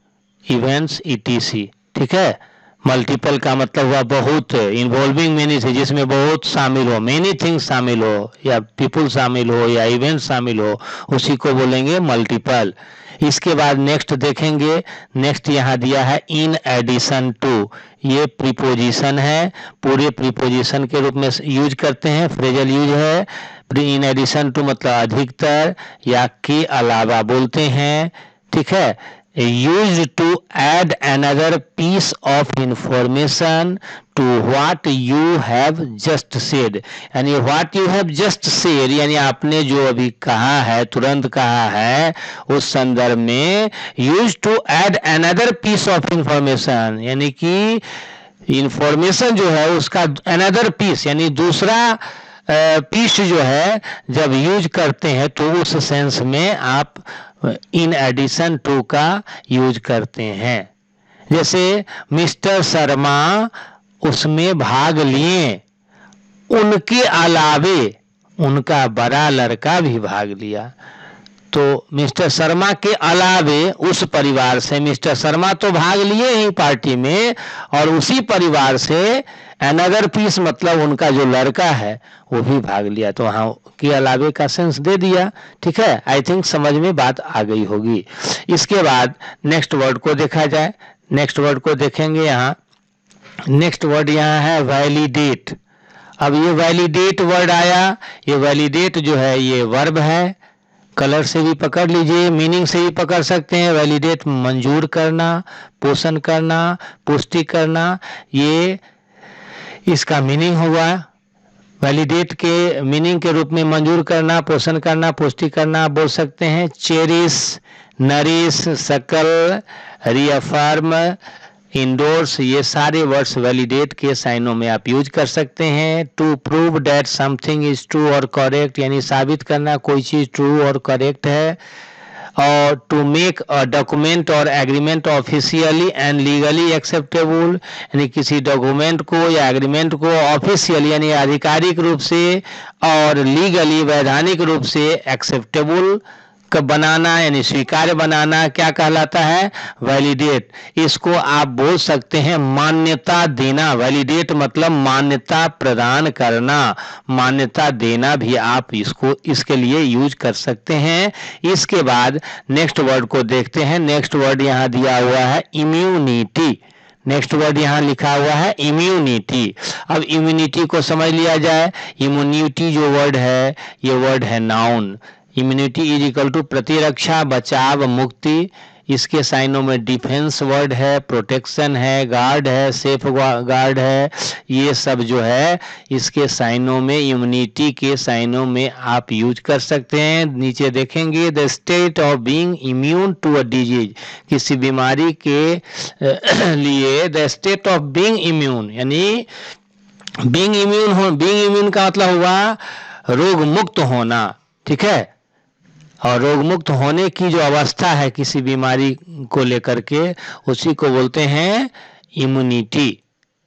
events, etc, ठीक है। मल्टीपल का मतलब हुआ बहुत, इन्वॉल्विंग मेनी से जिसमें बहुत शामिल हो, मेनी थिंग्स शामिल हो या पीपुल शामिल हो या इवेंट शामिल हो, उसी को बोलेंगे मल्टीपल। इसके बाद नेक्स्ट देखेंगे। नेक्स्ट यहाँ दिया है इन एडिशन टू, ये प्रीपोजिशन है, पूरे प्रीपोजिशन के रूप में यूज करते हैं, फ्रेजल यूज है। इन एडिशन टू मतलब अधिकतर या के अलावा बोलते हैं, ठीक है। Use to add another piece of information to what you have just said, यानी what you have just said यानी आपने जो अभी कहा है, तुरंत कहा है, उस संदर्भ में use to add another piece of information, यानी कि इंफॉर्मेशन जो है उसका अनदर पीस यानी दूसरा पीस जो है जब यूज करते हैं तो उस सेंस में आप इन एडिशन टू का यूज करते हैं। जैसे मिस्टर शर्मा उसमें भाग लिए, उनके अलावे उनका बड़ा लड़का भी भाग लिया। तो मिस्टर शर्मा के अलावे उस परिवार से, मिस्टर शर्मा तो भाग लिए ही पार्टी में, और उसी परिवार से अनदर पीस मतलब उनका जो लड़का है वो भी भाग लिया, तो वहाँ के अलावे का सेंस दे दिया। ठीक है, आई थिंक समझ में बात आ गई होगी। इसके बाद नेक्स्ट वर्ड को देखा जाए, नेक्स्ट वर्ड को देखेंगे। यहाँ नेक्स्ट वर्ड यहाँ है वैलिडेट। अब ये वैलिडेट वर्ड आया, ये वैलिडेट जो है ये वर्ब है, कलर से भी पकड़ लीजिए, मीनिंग से भी पकड़ सकते हैं। वैलिडेट मंजूर करना, पोषण करना, पुष्टि करना, ये इसका मीनिंग हुआ। वैलिडेट के मीनिंग के रूप में मंजूर करना, पोषण करना, पुष्टि करना बोल सकते हैं। चेरिश, नरिश, शकल, रिअफर्म, इंडोर्स, ये सारे वर्ड्स वैलिडेट के साइनों में आप यूज कर सकते हैं। To prove that something is true और करेक्ट, यानी साबित करना कोई चीज ट्रू और करेक्ट है। और टू मेक अ डॉक्यूमेंट और agreement officially and legally acceptable, यानी किसी डॉक्यूमेंट को या एग्रीमेंट को ऑफिशियली यानी आधिकारिक रूप से और लीगली वैधानिक रूप से एक्सेप्टेबल बनाना यानी स्वीकार्य बनाना क्या कहलाता है? वैलिडेट। इसको आप बोल सकते हैं मान्यता देना। वैलिडेट मतलब मान्यता प्रदान करना, मान्यता देना भी आप इसको इसके लिए यूज कर सकते हैं। इसके बाद नेक्स्ट वर्ड को देखते हैं। नेक्स्ट वर्ड यहाँ दिया हुआ है इम्यूनिटी। नेक्स्ट वर्ड यहाँ लिखा हुआ है इम्यूनिटी। अब इम्यूनिटी को समझ लिया जाए। इम्यूनिटी जो वर्ड है ये वर्ड है noun. Immunity is equal to प्रतिरक्षा, बचाव, मुक्ति। इसके साइनों में डिफेंस वर्ड है, प्रोटेक्शन है, गार्ड है, सेफ गार्ड है, ये सब जो है इसके साइनों में, इम्यूनिटी के साइनों में आप यूज कर सकते हैं। नीचे देखेंगे the state of being immune to a disease, किसी बीमारी के लिए the state of being immune यानी बीइंग इम्यून का मतलब हुआ रोग मुक्त होना। ठीक है, और रोग मुक्त होने की जो अवस्था है किसी बीमारी को लेकर के उसी को बोलते हैं इम्यूनिटी।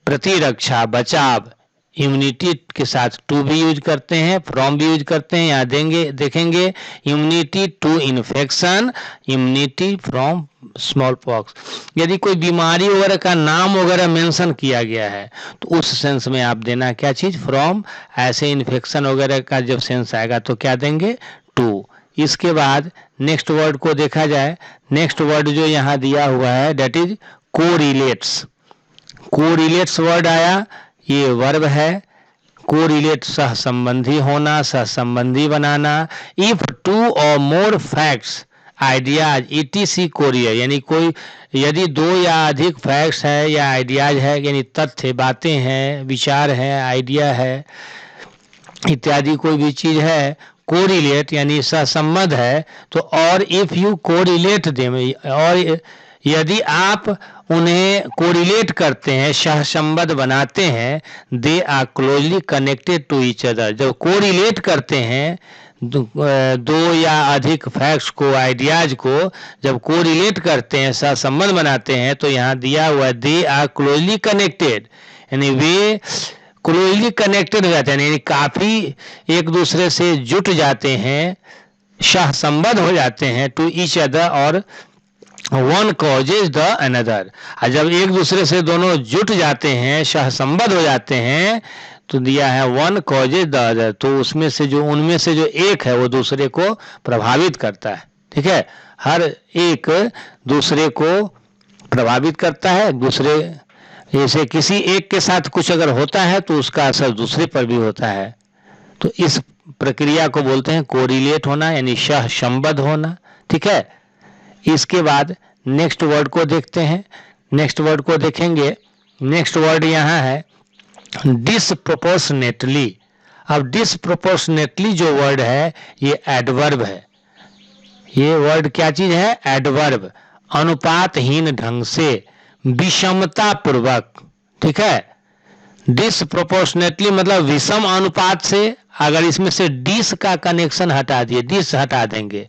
प्रतिरक्षा, बचाव, इम्यूनिटी के साथ टू भी यूज करते हैं, फ्रॉम भी यूज करते हैं। यहाँ देखेंगे immunity to infection, immunity from smallpox. यदि कोई बीमारी वगैरह का नाम वगैरह मेंशन किया गया है तो उस सेंस में आप देना क्या चीज? फ्रॉम। ऐसे इन्फेक्शन वगैरह का जब सेंस आएगा तो क्या देंगे? टू। इसके बाद नेक्स्ट वर्ड को देखा जाए। नेक्स्ट वर्ड जो यहाँ दिया हुआ है that is correlates. Correlates word आया, ये वर्ब है। कोरिलेट सहसंबंधी होना, सहसंबंधी बनाना। इफ टू और मोर फैक्ट्स आइडियाज ETC कोरियर, यानी कोई यदि दो या अधिक फैक्ट्स है या आइडियाज है यानी तथ्य, बातें हैं, विचार है, आइडिया है इत्यादि कोई भी चीज है, कोरिलेट यानी सहसंबंध है तो, और इफ यू कोरिलेट देम, और यदि आप उन्हें कोरिलेट करते हैं, सहसंबंध बनाते हैं, they are closely connected to each other. जब कोरिलेट करते हैं दो या अधिक फैक्ट्स को, आइडियाज को जब कोरिलेट करते हैं, सहसंबंध बनाते हैं, तो यहाँ दिया हुआ है दे आर क्लोजली कनेक्टेड, यानी वे क्लोजली कनेक्टेड हो जाते हैं, यानी काफी एक दूसरे से जुट जाते हैं, सहसंबंध हो जाते हैं, टू ईच अदर और वन कॉजेज द अनदर। जब एक दूसरे से दोनों जुट जाते हैं, सहसंबंध हो जाते हैं, तो दिया है वन कॉजेज द अदर, तो उसमें से जो उनमें से जो एक है वो दूसरे को प्रभावित करता है। ठीक है, हर एक दूसरे को प्रभावित करता है। दूसरे जैसे किसी एक के साथ कुछ अगर होता है तो उसका असर दूसरे पर भी होता है, तो इस प्रक्रिया को बोलते हैं कोरिलेट होना यानी सहसंबंध होना। ठीक है, इसके बाद नेक्स्ट वर्ड को देखते हैं। नेक्स्ट वर्ड को देखेंगे। नेक्स्ट वर्ड यहाँ है डिसप्रोपोर्शनेटली। अब डिसप्रोपोर्शनेटली जो वर्ड है ये एडवर्ब है। ये वर्ड क्या चीज है? एडवर्ब। अनुपातहीन ढंग से, विषमता पूर्वक। ठीक है, डिसप्रोपोर्शनेटली मतलब विषम अनुपात से। अगर इसमें से डिस का कनेक्शन हटा दिए, डिस हटा देंगे,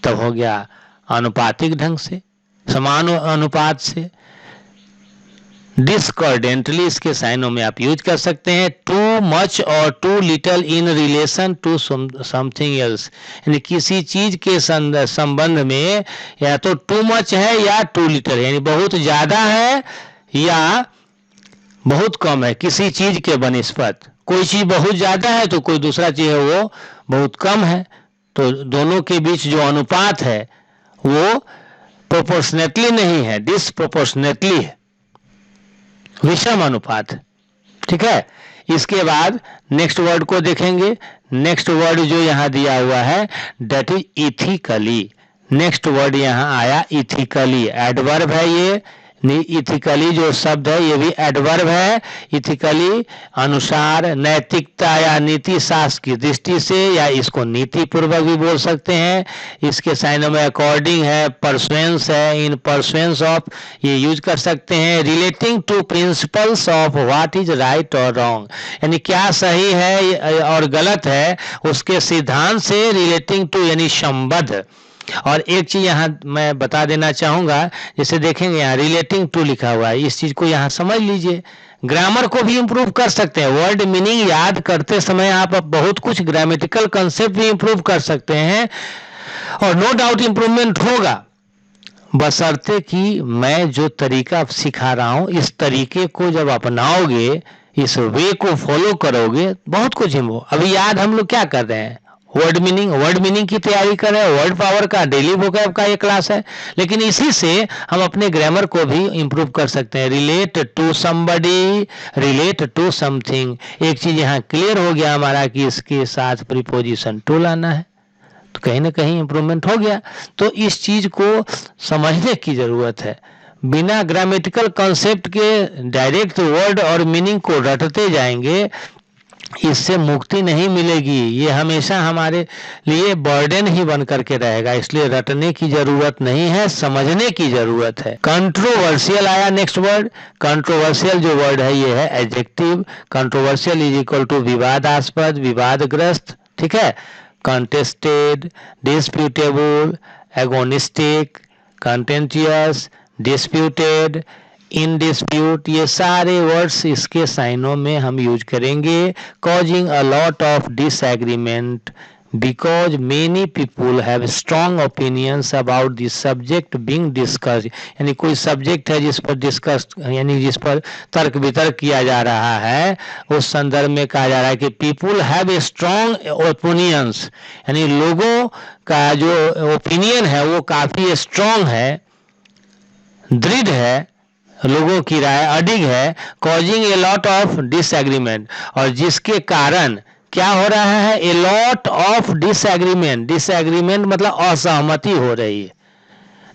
तब हो गया अनुपातिक ढंग से, समान अनुपात से। डिस्कॉर्डेंटली इसके साइनों में आप यूज कर सकते हैं। Too much or too little in relation to something else, यानी किसी चीज के संबंध में या तो टू मच है या टू लिटल, यानी बहुत ज्यादा है या बहुत कम है किसी चीज के बनिस्पत। कोई चीज बहुत ज्यादा है तो कोई दूसरा चीज है वो बहुत कम है, तो दोनों के बीच जो अनुपात है वो प्रोपोर्शनेटली नहीं है, डिसप्रोपोर्शनेटली है, विषम अनुपात। ठीक है, इसके बाद नेक्स्ट वर्ड को देखेंगे। नेक्स्ट वर्ड जो यहाँ दिया हुआ है that is ethically. Next word यहाँ आया इथिकली, एडवर्ब है ये। इथिकली जो शब्द है ये भी एडवर्ब है। इथिकली अनुसार, नैतिकता या नीति शास्त्र की दृष्टि से, या इसको नीति पूर्वक भी बोल सकते हैं। इसके साइनों में अकॉर्डिंग है, परसुएंस है, इन परसुएंस ऑफ ये यूज कर सकते हैं। Relating to principles of what is right और रॉन्ग, यानी क्या सही है और गलत है उसके सिद्धांत से रिलेटिंग टू यानी संबद्ध। और एक चीज यहाँ मैं बता देना चाहूंगा, जैसे देखेंगे यहाँ रिलेटिंग टू लिखा हुआ है, इस चीज को यहाँ समझ लीजिए। ग्रामर को भी इंप्रूव कर सकते हैं, वर्ड मीनिंग याद करते समय आप बहुत कुछ ग्रामेटिकल कंसेप्ट भी इंप्रूव कर सकते हैं और नो डाउट इंप्रूवमेंट होगा, बशर्ते कि मैं जो तरीका सिखा रहा हूं इस तरीके को जब अपनाओगे, इस वे को फॉलो करोगे, बहुत कुछ इंप्रूव। अभी याद हम लोग क्या कर रहे हैं, वर्ड मीनिंग की तैयारी कर रहे हैं, वर्ड पावर का, डेली वोकैब का ये क्लास है, लेकिन इसी से हम अपने ग्रामर को भी इंप्रूव कर सकते हैं। Relate to somebody, relate to something, एक चीज यहाँ क्लियर हो गया हमारा कि इसके साथ प्रीपोजिशन टू लाना है, तो कहीं ना कहीं इंप्रूवमेंट हो गया। तो इस चीज को समझने की जरूरत है। बिना ग्रामेटिकल कॉन्सेप्ट के डायरेक्ट वर्ड और मीनिंग को रटते जाएंगे, इससे मुक्ति नहीं मिलेगी, ये हमेशा हमारे लिए बर्डन ही बन करके रहेगा। इसलिए रटने की जरूरत नहीं है, समझने की जरूरत है। कंट्रोवर्शियल आया नेक्स्ट वर्ड। कंट्रोवर्शियल जो वर्ड है ये है adjective. Controversial is equal to विवादास्पद, विवादग्रस्त। ठीक है, contested, disputable, agonistic, contentious, disputed, in dispute, ये सारे वर्ड्स इसके साइनों में हम यूज करेंगे। Causing a lot of disagreement because many people have strong opinions about this subject being discussed, यानी कोई सब्जेक्ट है जिस पर डिस्कस यानी जिस पर तर्क वितर्क किया जा रहा है, उस संदर्भ में कहा जा रहा है कि पीपुल हैव स्ट्रॉन्ग ओपिनियंस, यानी लोगों का जो ओपिनियन है वो काफी स्ट्रॉन्ग है, दृढ़ है, लोगों की राय अडिग है। Causing a lot of disagreement, और जिसके कारण क्या हो रहा है, a lot of disagreement. Disagreement मतलब असहमति हो रही है।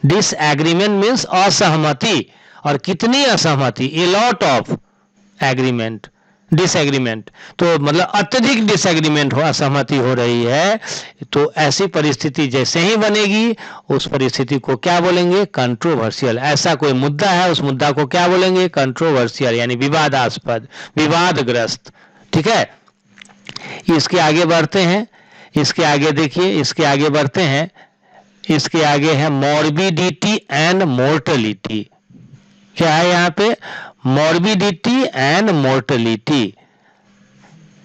डिसएग्रीमेंट मीन्स असहमति, और कितनी असहमति, a lot of agreement, disagreement, तो मतलब अत्यधिक डिसएग्रीमेंट हो, असहमति हो रही है। तो ऐसी परिस्थिति जैसे ही बनेगी उस परिस्थिति को क्या बोलेंगे, कंट्रोवर्शियल। ऐसा कोई मुद्दा है, उस मुद्दा को क्या बोलेंगे, कंट्रोवर्शियल, यानी विवादास्पद, विवादग्रस्त। ठीक है, इसके आगे बढ़ते हैं। इसके आगे देखिए, इसके आगे बढ़ते हैं। इसके आगे है मॉर्बिडिटी एंड मोर्टलिटी। क्या है यहाँ पे, मॉर्बिडिटी एंड मोर्टलिटी।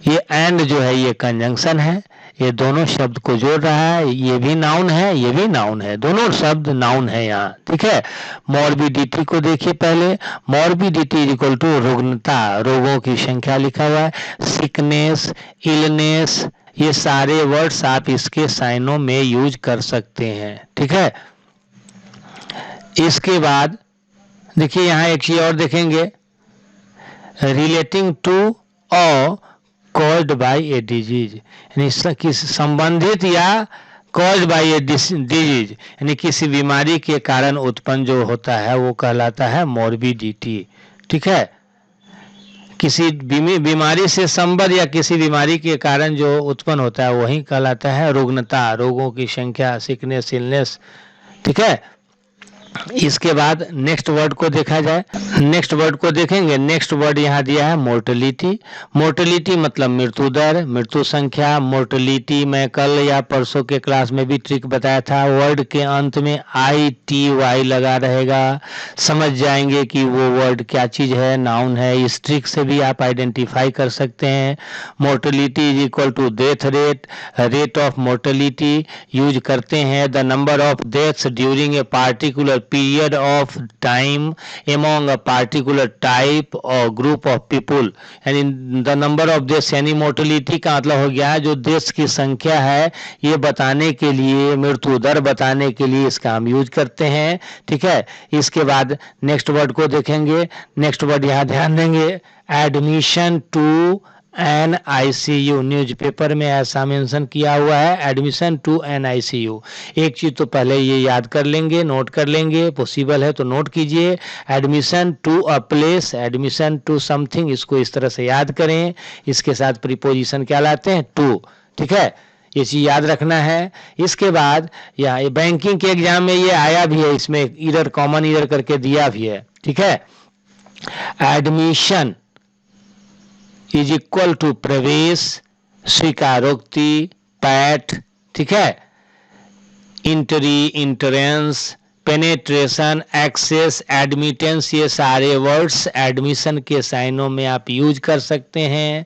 ये एंड जो है ये कंजंक्शन है, ये दोनों शब्द को जोड़ रहा है। ये भी नाउन है, ये भी नाउन है, दोनों शब्द नाउन है यहाँ। ठीक है, मॉर्बिडिटी को देखिए पहले। मॉर्बिडिटी इज इक्वल टू रुग्णता, रोगों की संख्या लिखा हुआ है। सिकनेस, इलनेस, ये सारे वर्ड्स आप इसके साइनों में यूज कर सकते हैं। ठीक है, इसके बाद देखिए यहाँ एक चीज और देखेंगे, रिलेटिंग टू और कॉज्ड बाय ए डिजीज, यानी किसी संबंधित या कॉज्ड बाय ए डिजीज, यानी किसी बीमारी के कारण उत्पन्न जो होता है वो कहलाता है मॉर्बिडिटी। ठीक है, किसी बीमारी से संबद्ध या किसी बीमारी के कारण जो उत्पन्न होता है वही कहलाता है रुग्णता, रोगों की संख्या, सिकनेस, इलनेस। ठीक है, इसके बाद नेक्स्ट वर्ड को देखा जाए, नेक्स्ट वर्ड को देखेंगे। नेक्स्ट वर्ड यहाँ दिया है मोर्टेलिटी। मोर्टेलिटी मतलब मृत्यु दर, मृत्यु संख्या। मोर्टेलिटी मैं कल या परसों के क्लास में भी ट्रिक बताया था, वर्ड के अंत में ITY लगा रहेगा, समझ जाएंगे कि वो वर्ड क्या चीज है, नाउन है। इस ट्रिक से भी आप आइडेंटिफाई कर सकते हैं। Mortality is equal to death rate, rate of mortality use करते हैं the number of deaths during a particular period of time among a particular type or group of people, यानी the number of deaths, यानी mortality का मतलब हो गया जो देश की संख्या है ये बताने के लिए, मृत्यु दर बताने के लिए इसका हम यूज करते हैं। ठीक है, इसके बाद नेक्स्ट वर्ड को देखेंगे। नेक्स्ट वर्ड यहाँ ध्यान देंगे, admission to an ICU। Newspaper में ऐसा मेंशन किया हुआ है, एडमिशन टू एन ICU। एक चीज तो पहले ये याद कर लेंगे, नोट कर लेंगे, पॉसिबल है तो नोट कीजिए। Admission to a place, admission to something, इसको इस तरह से याद करें। इसके साथ प्रीपोजिशन क्या लाते हैं, टू। ठीक है, ये चीज याद रखना है। इसके बाद यहाँ बैंकिंग के एग्जाम में ये आया भी है, इसमें इरर, कॉमन इरर करके दिया भी है। ठीक है, एडमिशन इज इक्वल टू प्रवेश, स्वीकारोक्ति, पैठ। ठीक है, entry, entrance, penetration, access, admittance, ये सारे वर्ड्स एडमिशन के साइनों में आप यूज कर सकते हैं।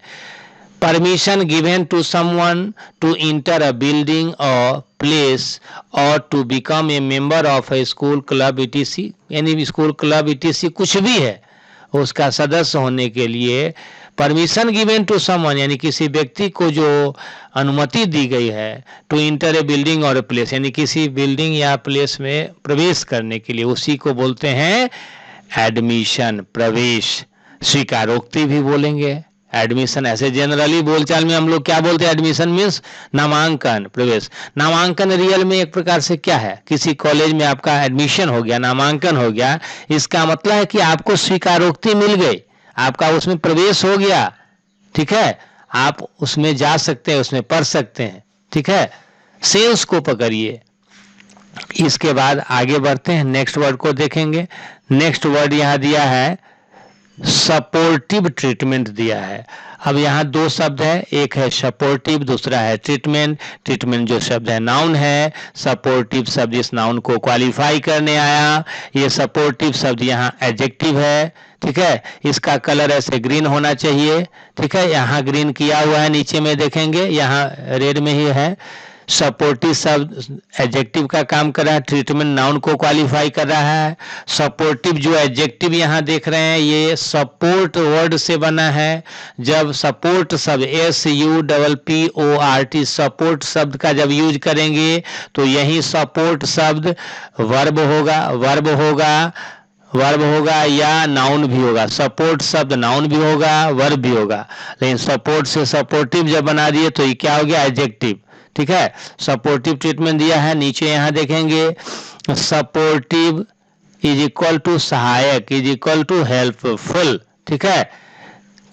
Permission given to someone to enter a building or place or to become a member of a school club ETC, यानी स्कूल क्लब ETC कुछ भी है, उसका सदस्य होने के लिए परमिशन गिवन टू समवन, यानी किसी व्यक्ति को जो अनुमति दी गई है, टू इंटर ए बिल्डिंग और ए प्लेस, यानी किसी बिल्डिंग या प्लेस में प्रवेश करने के लिए, उसी को बोलते हैं एडमिशन, प्रवेश। स्वीकारोक्ति भी बोलेंगे, एडमिशन ऐसे जनरली बोलचाल में हम लोग क्या बोलते हैं, एडमिशन मीन्स नामांकन, प्रवेश। नामांकन रियल में एक प्रकार से क्या है, किसी कॉलेज में आपका एडमिशन हो गया, नामांकन हो गया, इसका मतलब है कि आपको स्वीकारोक्ति मिल गई, आपका उसमें प्रवेश हो गया। ठीक है, आप उसमें जा सकते हैं, उसमें पढ़ सकते हैं। ठीक है, सेंस को पकड़िए। इसके बाद आगे बढ़ते हैं, नेक्स्ट वर्ड को देखेंगे। नेक्स्ट वर्ड यहाँ दिया है सपोर्टिव ट्रीटमेंट दिया है। अब यहाँ दो शब्द है, एक है सपोर्टिव, दूसरा है ट्रीटमेंट। ट्रीटमेंट जो शब्द है नाउन है, सपोर्टिव शब्द इस नाउन को क्वालिफाई करने आया। ये सपोर्टिव शब्द यहाँ एडजेक्टिव है। ठीक है, इसका कलर ऐसे ग्रीन होना चाहिए। ठीक है, यहाँ ग्रीन किया हुआ है, नीचे में देखेंगे यहाँ रेड में ही है। सपोर्टिव शब्द एडजेक्टिव का काम कर रहा है, ट्रीटमेंट नाउन को क्वालिफाई कर रहा है। सपोर्टिव जो एडजेक्टिव यहाँ देख रहे हैं ये सपोर्ट वर्ड से बना है। जब सपोर्ट शब्द SUPPORT सपोर्ट शब्द का जब यूज करेंगे तो यही सपोर्ट शब्द वर्ब होगा, वर्ब होगा या नाउन भी होगा। सपोर्ट शब्द नाउन भी होगा, वर्ब भी होगा, लेकिन सपोर्ट से सपोर्टिव जब बना दिए तो ये क्या हो गया, एडजेक्टिव। ठीक है, सपोर्टिव ट्रीटमेंट दिया है। नीचे यहाँ देखेंगे सपोर्टिव इज इक्वल टू सहायक, इज इक्वल टू हेल्पफुल। ठीक है,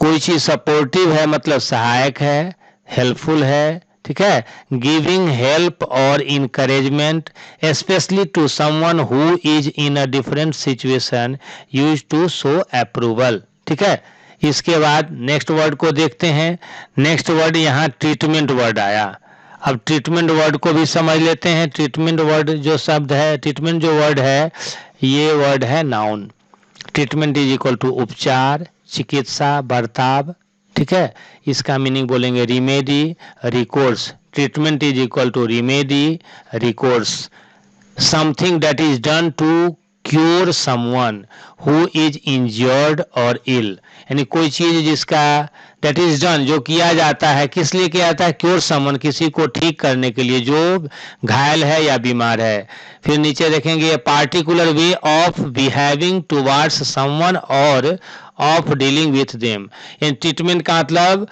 कोई चीज सपोर्टिव है मतलब सहायक है, हेल्पफुल है। ठीक है, गिविंग हेल्प और encouragement especially to someone who is in a different situation use to show approval. ठीक है, इसके बाद नेक्स्ट वर्ड को देखते हैं। नेक्स्ट वर्ड यहाँ ट्रीटमेंट वर्ड आया। अब ट्रीटमेंट वर्ड को भी समझ लेते हैं। ट्रीटमेंट वर्ड जो शब्द है, ट्रीटमेंट जो वर्ड है, ये वर्ड है noun. Treatment is equal to उपचार, चिकित्सा, बर्ताव। ठीक है, इसका मीनिंग बोलेंगे remedy, recourse. Treatment is equal to remedy, recourse. Something that is done to cure someone who is injured or ill, यानी कोई चीज जिसका दैट इज डन जो किया जाता है, किस लिए किया जाता है, क्योर समवन किसी को ठीक करने के लिए जो घायल है या बीमार है। फिर नीचे देखेंगे particular way of behaving towards someone और of dealing with them. Treatment का मतलब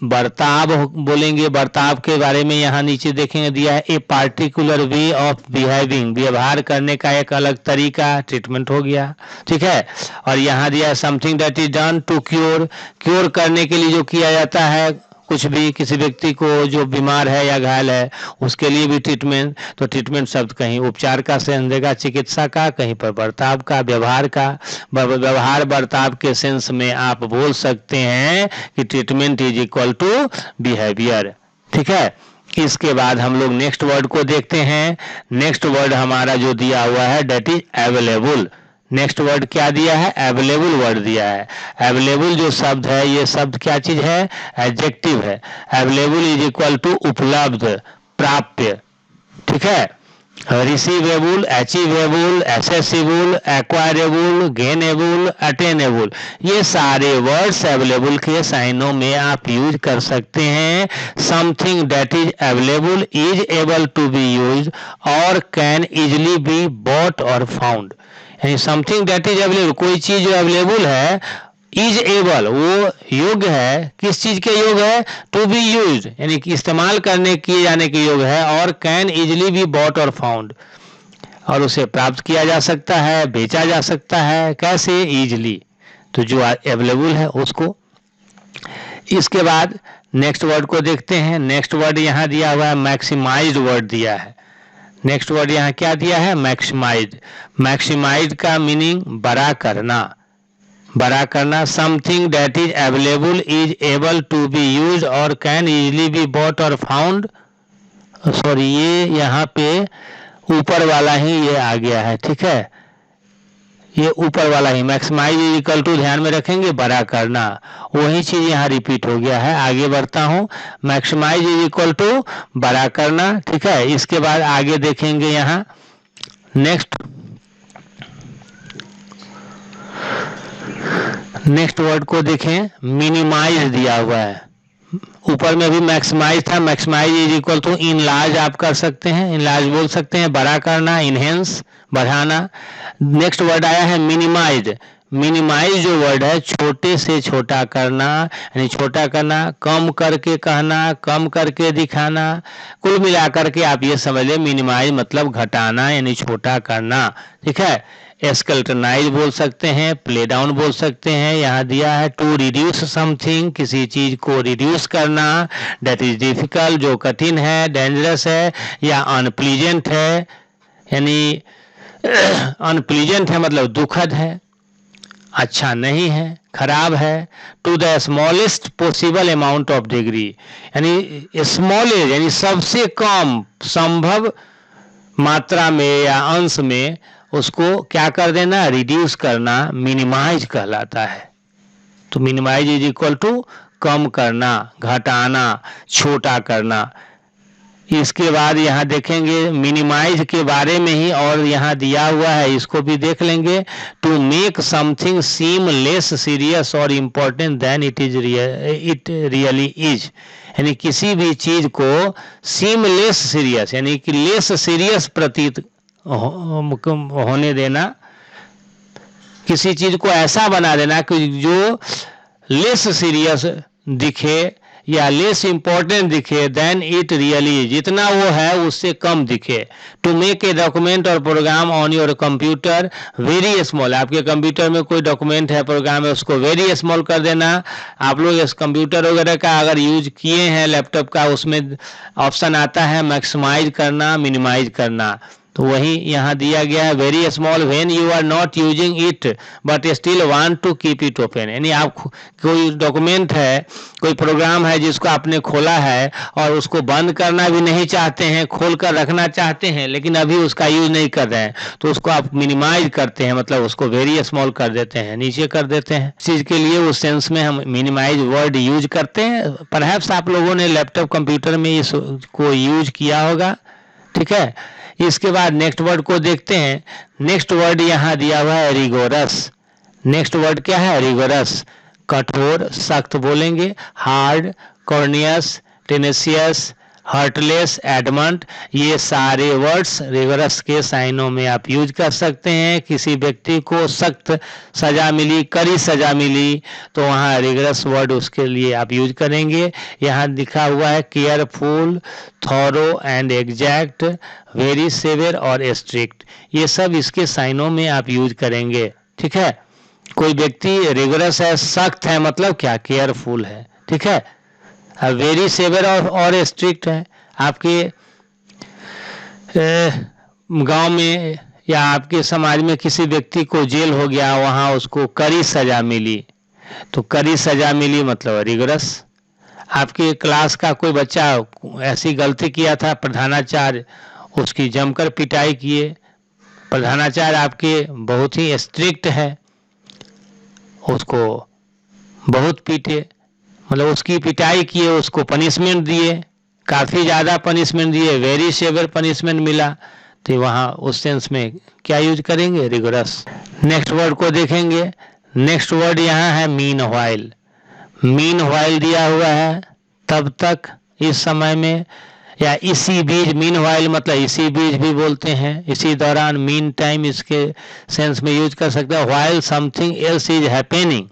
बर्ताव बोलेंगे, बर्ताव के बारे में यहाँ नीचे देखेंगे दिया है a particular way of behaving, व्यवहार करने का एक अलग तरीका, ट्रीटमेंट हो गया। ठीक है, और यहाँ दिया है something that is done to cure, cure करने के लिए जो किया जाता है, कुछ भी, किसी व्यक्ति को जो बीमार है या घायल है उसके लिए भी ट्रीटमेंट, तो ट्रीटमेंट शब्द कहीं उपचार का सेंस देगा, चिकित्सा का, कहीं पर बर्ताव का, व्यवहार का। व्यवहार बर्ताव के सेंस में आप बोल सकते हैं कि treatment is equal to behaviour. ठीक है, इसके बाद हम लोग नेक्स्ट वर्ड को देखते हैं। नेक्स्ट वर्ड हमारा जो दिया हुआ है that is available. Next word क्या दिया है? अवेलेबल वर्ड दिया है। अवेलेबल जो शब्द है, ये शब्द क्या चीज है? एडजेक्टिव है। अवेलेबल इज इक्वल टू उपलब्ध, प्राप्य। ठीक है, रिसीवेबल, अचीवेबल, एसेसिबल, एक्वायरेबल, गेनेबल, अटेनेबल, ये सारे वर्ड्स अवेलेबल के साइनों में आप यूज कर सकते हैं। Something that is available is able to be use or can easily be bought or found. यानी समथिंग दैट इज अवेलेबल, कोई चीज जो अवेलेबल है, इज एबल, वो योग्य है, किस चीज के योग्य है? टू बी यूज, यानी कि इस्तेमाल करने किए जाने के योग्य है, और can easily be bought or found, और उसे प्राप्त किया जा सकता है, बेचा जा सकता है। कैसे? इजिली, तो जो अवेलेबल है उसको। इसके बाद नेक्स्ट वर्ड को देखते हैं। नेक्स्ट वर्ड यहाँ दिया हुआ है मैक्सिमाइज्ड वर्ड दिया है। नेक्स्ट वर्ड यहाँ क्या दिया है? मैक्सिमाइज्ड। मैक्सिमाइज्ड का मीनिंग बड़ा करना, बड़ा करना। Something that is available is able to be use or can easily be bought or found. Sorry, ये यहाँ पे ऊपर वाला ही ये आ गया है। ठीक है, ये ऊपर वाला ही मैक्सिमाइज इज इक्वल टू, ध्यान में रखेंगे, बड़ा करना, वही चीज यहाँ रिपीट हो गया है। आगे बढ़ता हूँ, मैक्सिमाइज इज इक्वल टू बड़ा करना। ठीक है, इसके बाद आगे देखेंगे यहाँ नेक्स्ट वर्ड को देखें। मिनिमाइज दिया हुआ है, ऊपर में भी मैक्सिमाइज था। Maximise is equal to enlarge आप कर सकते हैं, इनलार्ज बोल सकते हैं, बड़ा करना, इनहेंस, बढ़ाना। नेक्स्ट वर्ड आया है मिनिमाइज। मिनिमाइज जो वर्ड है, छोटे से छोटा करना, यानी छोटा करना, कम करके कहना, कम करके दिखाना। कुल मिलाकर के आप ये समझ लें, मिनिमाइज मतलब घटाना, यानी छोटा करना। ठीक है, एस्केल्टनाइज बोल सकते हैं, प्ले डाउन बोल सकते हैं। यहाँ दिया है टू रिड्यूस समथिंग, किसी चीज को रिड्यूस करना, डेट इज डिफिकल्ट, जो कठिन है, डेंजरस है या अनप्लीजेंट है, यानी अनप्लीजेंट है मतलब दुखद है, अच्छा नहीं है, खराब है। To the smallest possible amount of degree, यानी स्मॉलेस्ट यानी सबसे कम संभव मात्रा में या अंश में उसको क्या कर देना? रिड्यूस करना, मिनिमाइज कहलाता है। तो मिनिमाइज इज इक्वल टू कम करना, घटाना, छोटा करना। इसके बाद यहाँ देखेंगे मिनिमाइज के बारे में ही और यहाँ दिया हुआ है, इसको भी देख लेंगे। To make something seem less serious और important than it really is, यानी किसी भी चीज को सीम लेस सीरियस यानी कि लेस सीरियस प्रतीत होने देना, किसी चीज को ऐसा बना देना कि जो लेस सीरियस दिखे या लेस इंपॉर्टेंट दिखे देन इट रियली, जितना वो है उससे कम दिखे। To make a document or program on your computer very small, आपके कंप्यूटर में कोई डॉक्यूमेंट है, प्रोग्राम है, उसको वेरी स्मॉल कर देना। आप लोग इस कंप्यूटर वगैरह का अगर यूज किए हैं, लैपटॉप का, उसमें ऑप्शन आता है मैक्सिमाइज करना, मिनिमाइज करना, तो वही यहाँ दिया गया है। Very small when you are not using it but still want to keep it open, यानी आप कोई डॉक्यूमेंट है, कोई प्रोग्राम है जिसको आपने खोला है और उसको बंद करना भी नहीं चाहते हैं, खोल कर रखना चाहते हैं लेकिन अभी उसका यूज नहीं कर रहे हैं, तो उसको आप मिनिमाइज करते हैं, मतलब उसको वेरी स्मॉल कर देते हैं, नीचे कर देते हैं। इस चीज के लिए उस सेंस में हम मिनिमाइज वर्ड यूज करते हैं। परहैप्स आप लोगों ने लैपटॉप कंप्यूटर में इसको यूज किया होगा। ठीक है, इसके बाद नेक्स्ट वर्ड को देखते हैं। नेक्स्ट वर्ड यहाँ दिया हुआ है रिगोरस। नेक्स्ट वर्ड क्या है? रिगोरस, कठोर, सख्त बोलेंगे, हार्ड, कॉर्नियस, टेनेसियस, हर्टलेस, एडमंट, ये सारे वर्ड्स रिगोरस के साइनों में आप यूज कर सकते हैं। किसी व्यक्ति को सख्त सजा मिली, कड़ी सजा मिली, तो वहाँ रिगोरस वर्ड उसके लिए आप यूज करेंगे। यहाँ लिखा हुआ है careful, thorough and exact, very severe or strict, ये सब इसके साइनों में आप यूज करेंगे। ठीक है, कोई व्यक्ति रिगोरस है, सख्त है, मतलब क्या? केयरफुल है। ठीक है, वेरी सेवर और स्ट्रिक्ट है। आपके गांव में या आपके समाज में किसी व्यक्ति को जेल हो गया, वहाँ उसको कड़ी सजा मिली, तो कड़ी सजा मिली मतलब रिगरस। आपके क्लास का कोई बच्चा ऐसी गलती किया था, प्रधानाचार्य उसकी जमकर पिटाई किए, प्रधानाचार्य आपके बहुत ही स्ट्रिक्ट है, उसको बहुत पीटे, मतलब उसकी पिटाई किए, उसको पनिशमेंट दिए, काफ़ी ज़्यादा पनिशमेंट दिए, वेरी सेवियर पनिशमेंट मिला, तो वहाँ उस सेंस में क्या यूज करेंगे, रिगोरस। नेक्स्ट वर्ड को देखेंगे। नेक्स्ट वर्ड यहाँ है मीन व्हाइल। मीन व्हाइल दिया हुआ है, तब तक, इस समय में, या इसी बीच। मीन व्हाइल मतलब इसी बीच भी बोलते हैं, इसी दौरान, मीन टाइम इसके सेंस में यूज कर सकते हैं। While something else is happening,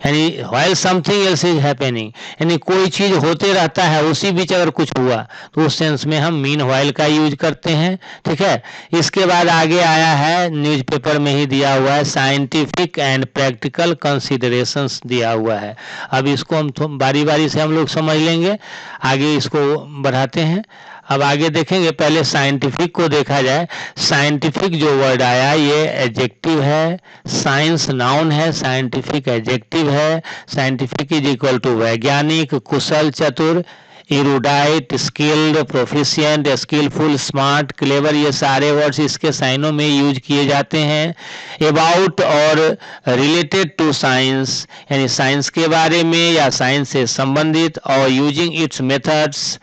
यानी while something else is happening, यानी कोई चीज होते रहता है, उसी बीच अगर कुछ हुआ तो उस सेंस में हम मीन व्हाइल का यूज करते हैं। ठीक है। इसके बाद आगे आया है, न्यूज़पेपर में ही दिया हुआ है, साइंटिफिक एंड प्रैक्टिकल कंसीडरेशंस दिया हुआ है। अब इसको हम बारी बारी से हम लोग समझ लेंगे, आगे इसको बढ़ाते हैं। अब आगे देखेंगे, पहले साइंटिफिक को देखा जाए। साइंटिफिक जो वर्ड आया ये एडजेक्टिव है, साइंस नाउन है, साइंटिफिक एडजेक्टिव है। साइंटिफिक इज इक्वल टू वैज्ञानिक, कुशल, चतुर, erudite, skilled, proficient, skillful, smart, clever, ये सारे वर्ड्स इसके साइनों में यूज किए जाते हैं। अबाउट और रिलेटेड टू साइंस, यानी साइंस के बारे में या साइंस से संबंधित, और यूजिंग इट्स मेथड्स,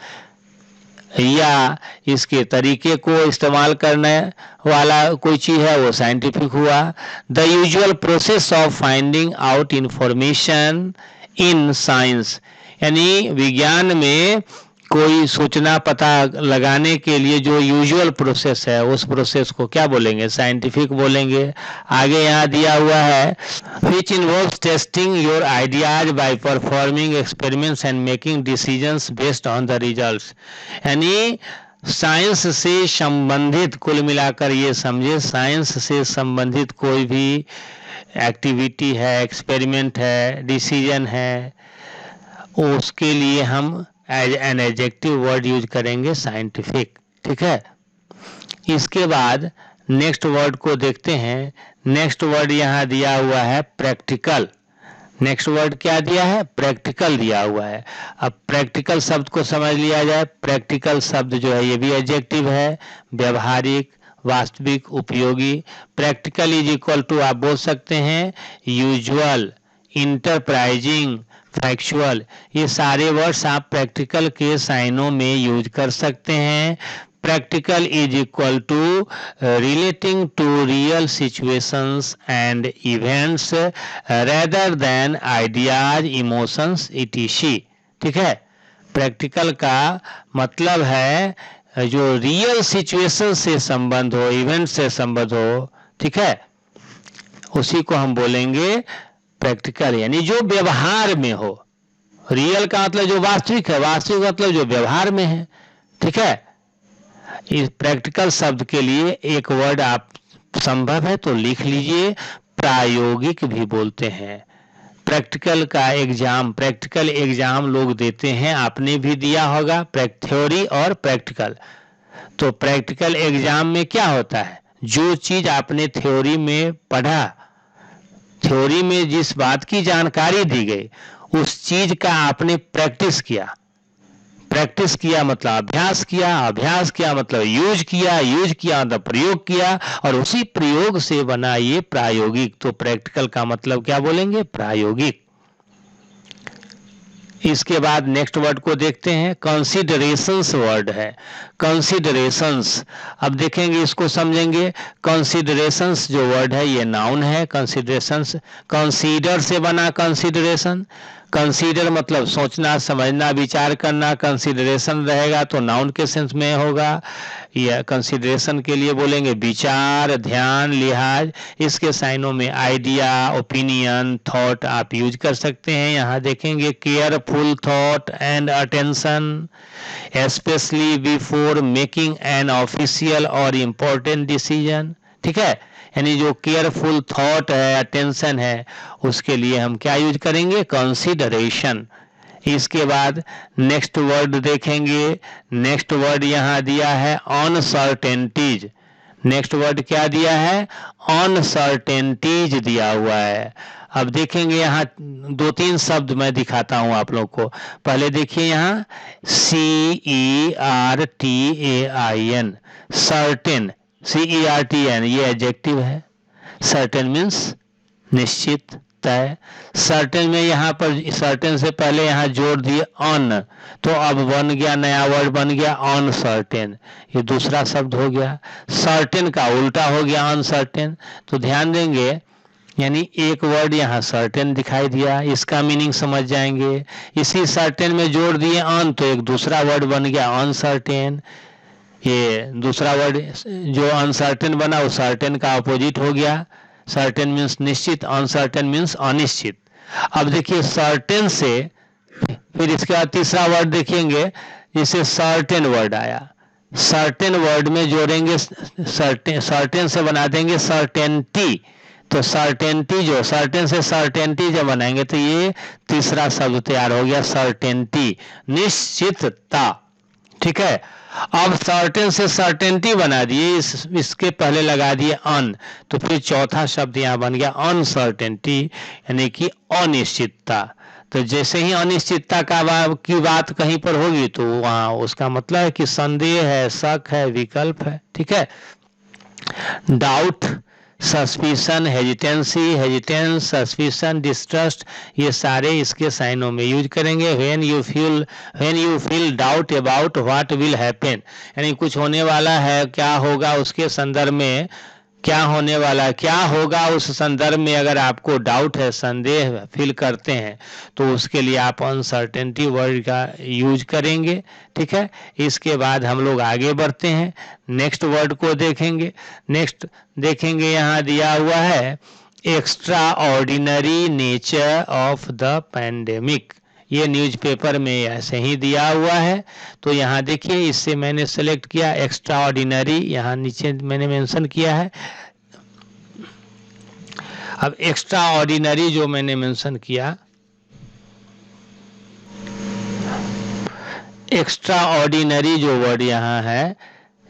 या इसके तरीके को इस्तेमाल करने वाला कोई चीज़ है, वो साइंटिफिक हुआ। The usual process of finding out information in science, यानी विज्ञान में कोई सूचना पता लगाने के लिए जो यूजुअल प्रोसेस है, उस प्रोसेस को क्या बोलेंगे, साइंटिफिक बोलेंगे। आगे यहाँ दिया हुआ है, which involves testing your ideas by performing experiments and making decisions based on the results, यानी साइंस से संबंधित, कुल मिलाकर ये समझे, साइंस से संबंधित कोई भी एक्टिविटी है, एक्सपेरिमेंट है, डिसीजन है, उसके लिए हम as an adjective word use करेंगे साइंटिफिक। ठीक है। इसके बाद नेक्स्ट वर्ड को देखते हैं। नेक्स्ट वर्ड यहाँ दिया हुआ है प्रैक्टिकल। नेक्स्ट वर्ड क्या दिया है, प्रैक्टिकल दिया हुआ है। अब प्रैक्टिकल शब्द को समझ लिया जाए। प्रैक्टिकल शब्द जो है ये भी एडजेक्टिव है, व्यवहारिक, वास्तविक, उपयोगी। प्रैक्टिकल इज इक्वल टू आप बोल सकते हैं यूजुअल, इंटरप्राइजिंग, फैक्चुअल, ये सारे वर्ड्स आप प्रैक्टिकल के साइनों में यूज कर सकते हैं। Practical is equal to relating to real situations and events rather than ideas, emotions, etc. ठीक है। प्रैक्टिकल का मतलब है जो रियल सिचुएशन से संबंध हो, इवेंट से संबंध हो। ठीक है, उसी को हम बोलेंगे प्रैक्टिकल, यानी जो व्यवहार में हो। रियल का मतलब जो वास्तविक है, वास्तविक मतलब जो व्यवहार में है। ठीक है। इस प्रैक्टिकल शब्द के लिए एक वर्ड आप संभव है तो लिख लीजिए, प्रायोगिक भी बोलते हैं। प्रैक्टिकल का एग्जाम, प्रैक्टिकल एग्जाम लोग देते हैं, आपने भी दिया होगा, थ्योरी और प्रैक्टिकल। तो प्रैक्टिकल एग्जाम में क्या होता है, जो चीज आपने थ्योरी में पढ़ा, थ्योरी में जिस बात की जानकारी दी गई, उस चीज का आपने प्रैक्टिस किया। प्रैक्टिस किया मतलब अभ्यास किया, अभ्यास किया मतलब यूज किया, यूज किया मतलब प्रयोग किया, और उसी प्रयोग से बना ये प्रायोगिक। तो प्रैक्टिकल का मतलब क्या बोलेंगे, प्रायोगिक। इसके बाद नेक्स्ट वर्ड को देखते हैं, कंसीडरेशंस वर्ड है, कंसीडरेशंस। अब देखेंगे, इसको समझेंगे। कंसीडरेशंस जो वर्ड है ये नाउन है। कंसीडरेशंस कंसीडर से बना कंसीडरेशन। कंसीडर मतलब सोचना, समझना, विचार करना। कंसीडरेशन रहेगा तो नाउन के सेंस में होगा। यह कंसीडरेशन के लिए बोलेंगे विचार, ध्यान, लिहाज। इसके साइनों में आइडिया, ओपिनियन, थॉट आप यूज कर सकते हैं। यहाँ देखेंगे careful thought and attention, specially before making an official और इम्पोर्टेंट डिसीजन। ठीक है, यानी जो केयरफुल थॉट है, अटेंशन है, उसके लिए हम क्या यूज करेंगे, कंसीडरेशन। इसके बाद नेक्स्ट वर्ड देखेंगे। नेक्स्ट वर्ड यहाँ दिया है अनसर्टेनिटीज। नेक्स्ट वर्ड क्या दिया है? अनसर्टेनिटीज दिया हुआ है। अब देखेंगे यहाँ 2-3 शब्द मैं दिखाता हूँ आप लोग को। पहले देखिए यहाँ CERTAIN, सर्टेन, CERTAN, ये एडजेक्टिव है। सर्टेन मीन्स निश्चित, तय। सर्टेन में यहाँ पर सर्टेन से पहले यहाँ जोड़ दिए अन, तो अब बन गया, नया वर्ड बन गया अनसर्टेन। ये दूसरा शब्द हो गया। सर्टेन का उल्टा हो गया अनसर्टेन। तो ध्यान देंगे, यानी एक वर्ड यहाँ सर्टेन दिखाई दिया, इसका मीनिंग समझ जाएंगे। इसी सर्टेन में जोड़ दिए अन, तो एक दूसरा वर्ड बन गया अनसर्टेन। ये दूसरा वर्ड जो अनसर्टेन बना वो सर्टेन का अपोजिट हो गया। सर्टेन मीन्स निश्चित, अनसर्टेन मीन्स अनिश्चित। अब देखिए सर्टेन से फिर इसके बाद तीसरा वर्ड देखेंगे, जिसे सर्टेन वर्ड आया। सर्टेन वर्ड में जोड़ेंगे सर्टेन से बना देंगे सर्टेनिटी। तो सर्टेनिटी, जो सर्टेन से सर्टेनिटी जब बनाएंगे तो ये तीसरा शब्द तैयार हो गया सर्टेनिटी, निश्चितता। ठीक है। अब सर्टेन से सर्टेनिटी बना दिए, इसके पहले लगा दिए अन, तो फिर चौथा शब्द यहाँ बन गया अनसर्टेनिटी, यानी कि अनिश्चितता। तो जैसे ही अनिश्चितता की बात कहीं पर होगी तो वहाँ उसका मतलब है कि संदेह है, शक है, विकल्प है। ठीक है। Doubt, suspicion, hesitancy, hesitance, suspicion, distrust, ये सारे इसके साइनों में यूज करेंगे। When you feel doubt about what will happen, यानी कुछ होने वाला है, क्या होगा उसके संदर्भ में, क्या होने वाला, क्या होगा उस संदर्भ में अगर आपको डाउट है, संदेह फील करते हैं, तो उसके लिए आप अनसर्टेनिटी वर्ड का यूज करेंगे। ठीक है। इसके बाद हम लोग आगे बढ़ते हैं, नेक्स्ट वर्ड को देखेंगे। नेक्स्ट देखेंगे, यहाँ दिया हुआ है extra ordinary nature of the pandemic. ये न्यूज़पेपर में ऐसे ही दिया हुआ है। तो यहाँ देखिए, इससे मैंने सेलेक्ट किया एक्स्ट्रा ऑर्डिनरी, यहाँ नीचे मैंने मेंशन किया है। अब एक्स्ट्रा ऑर्डिनरी जो मैंने मेंशन किया, एक्स्ट्रा ऑर्डिनरी जो वर्ड यहाँ है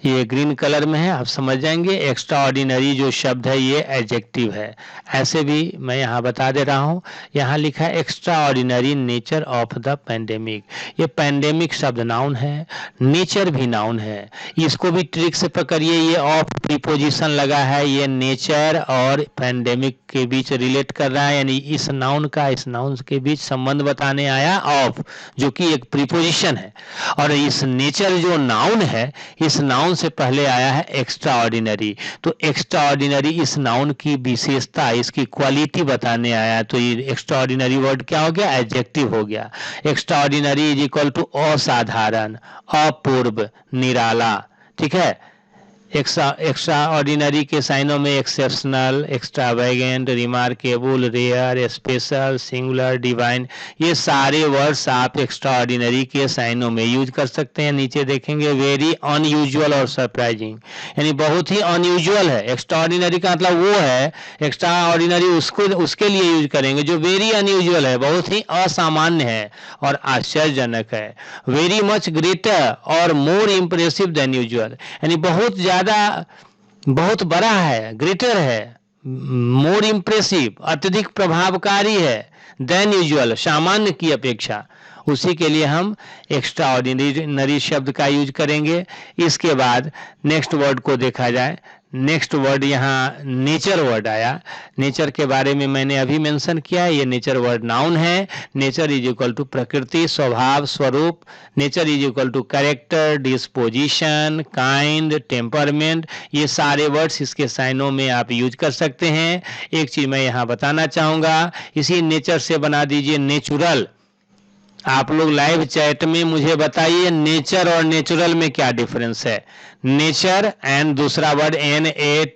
ये ग्रीन कलर में है, आप समझ जाएंगे। एक्स्ट्रा ऑर्डिनरी जो शब्द है ये एडजेक्टिव है। ऐसे भी मैं यहाँ बता दे रहा हूँ, यहाँ लिखा है extra ordinary nature of the pandemic. ये पैंडेमिक शब्द नाउन है, नेचर भी नाउन है। इसको भी ट्रिक से पकड़िए, ये ऑफ प्रीपोजिशन लगा है, ये नेचर और पैंडेमिक के बीच रिलेट कर रहा है, यानी इस नाउन का इस नाउन के बीच संबंध बताने आया ऑफ, जो कि एक प्रीपोजिशन है। और इस नेचर जो नाउन है, इस नाउन से पहले आया है एक्स्ट्रा ऑर्डिनरी। तो एक्स्ट्रा ऑर्डिनरी इस नाउन की विशेषता, इसकी क्वालिटी बताने आया। तो ये एक्स्ट्रा ऑर्डिनरी वर्ड क्या हो गया? एडजेक्टिव हो गया। Extraordinary is equal to असाधारण, अपूर्व, निराला। ठीक है। एक्स्ट्रा ऑर्डिनरी के साइनों में exceptional, extravagant, remarkable, rare, special, singular, divine, ये सारे वर्ड्स आप एक्स्ट्रा ऑर्डिनरी के साइनों में यूज कर सकते हैं। नीचे देखेंगे वेरी अनयूजुअल और सरप्राइजिंग, यानी बहुत ही अनयूजुअल है। एक्स्ट्रा ऑर्डिनरी का मतलब वो है, एक्स्ट्रा ऑर्डिनरी उसके लिए यूज करेंगे जो वेरी अनयूजुअल है, बहुत ही असामान्य है और आश्चर्यजनक है। वेरी मच ग्रेटर और मोर इम्प्रेसिव देन यूजुअल, यानी बहुत बड़ा है, ग्रेटर है, मोर इम्प्रेसिव, अत्यधिक प्रभावकारी है, देन यूजुअल, सामान्य की अपेक्षा। उसी के लिए हम एक्स्ट्रा ऑर्डिनरी शब्द का यूज करेंगे। इसके बाद नेक्स्ट वर्ड को देखा जाए। नेक्स्ट वर्ड यहाँ नेचर वर्ड आया। नेचर के बारे में मैंने अभी मेंशन किया है, ये नेचर वर्ड नाउन है। नेचर इज इक्वल टू प्रकृति, स्वभाव, स्वरूप। Nature is equal to character, disposition, kind, temperament. ये सारे वर्ड्स इसके साइनों में आप यूज कर सकते हैं। एक चीज मैं यहाँ बताना चाहूँगा, इसी नेचर से बना दीजिए नेचुरल। आप लोग लाइव चैट में मुझे बताइए नेचर और नेचुरल में क्या डिफरेंस है। नेचर एंड दूसरा word NATURAL,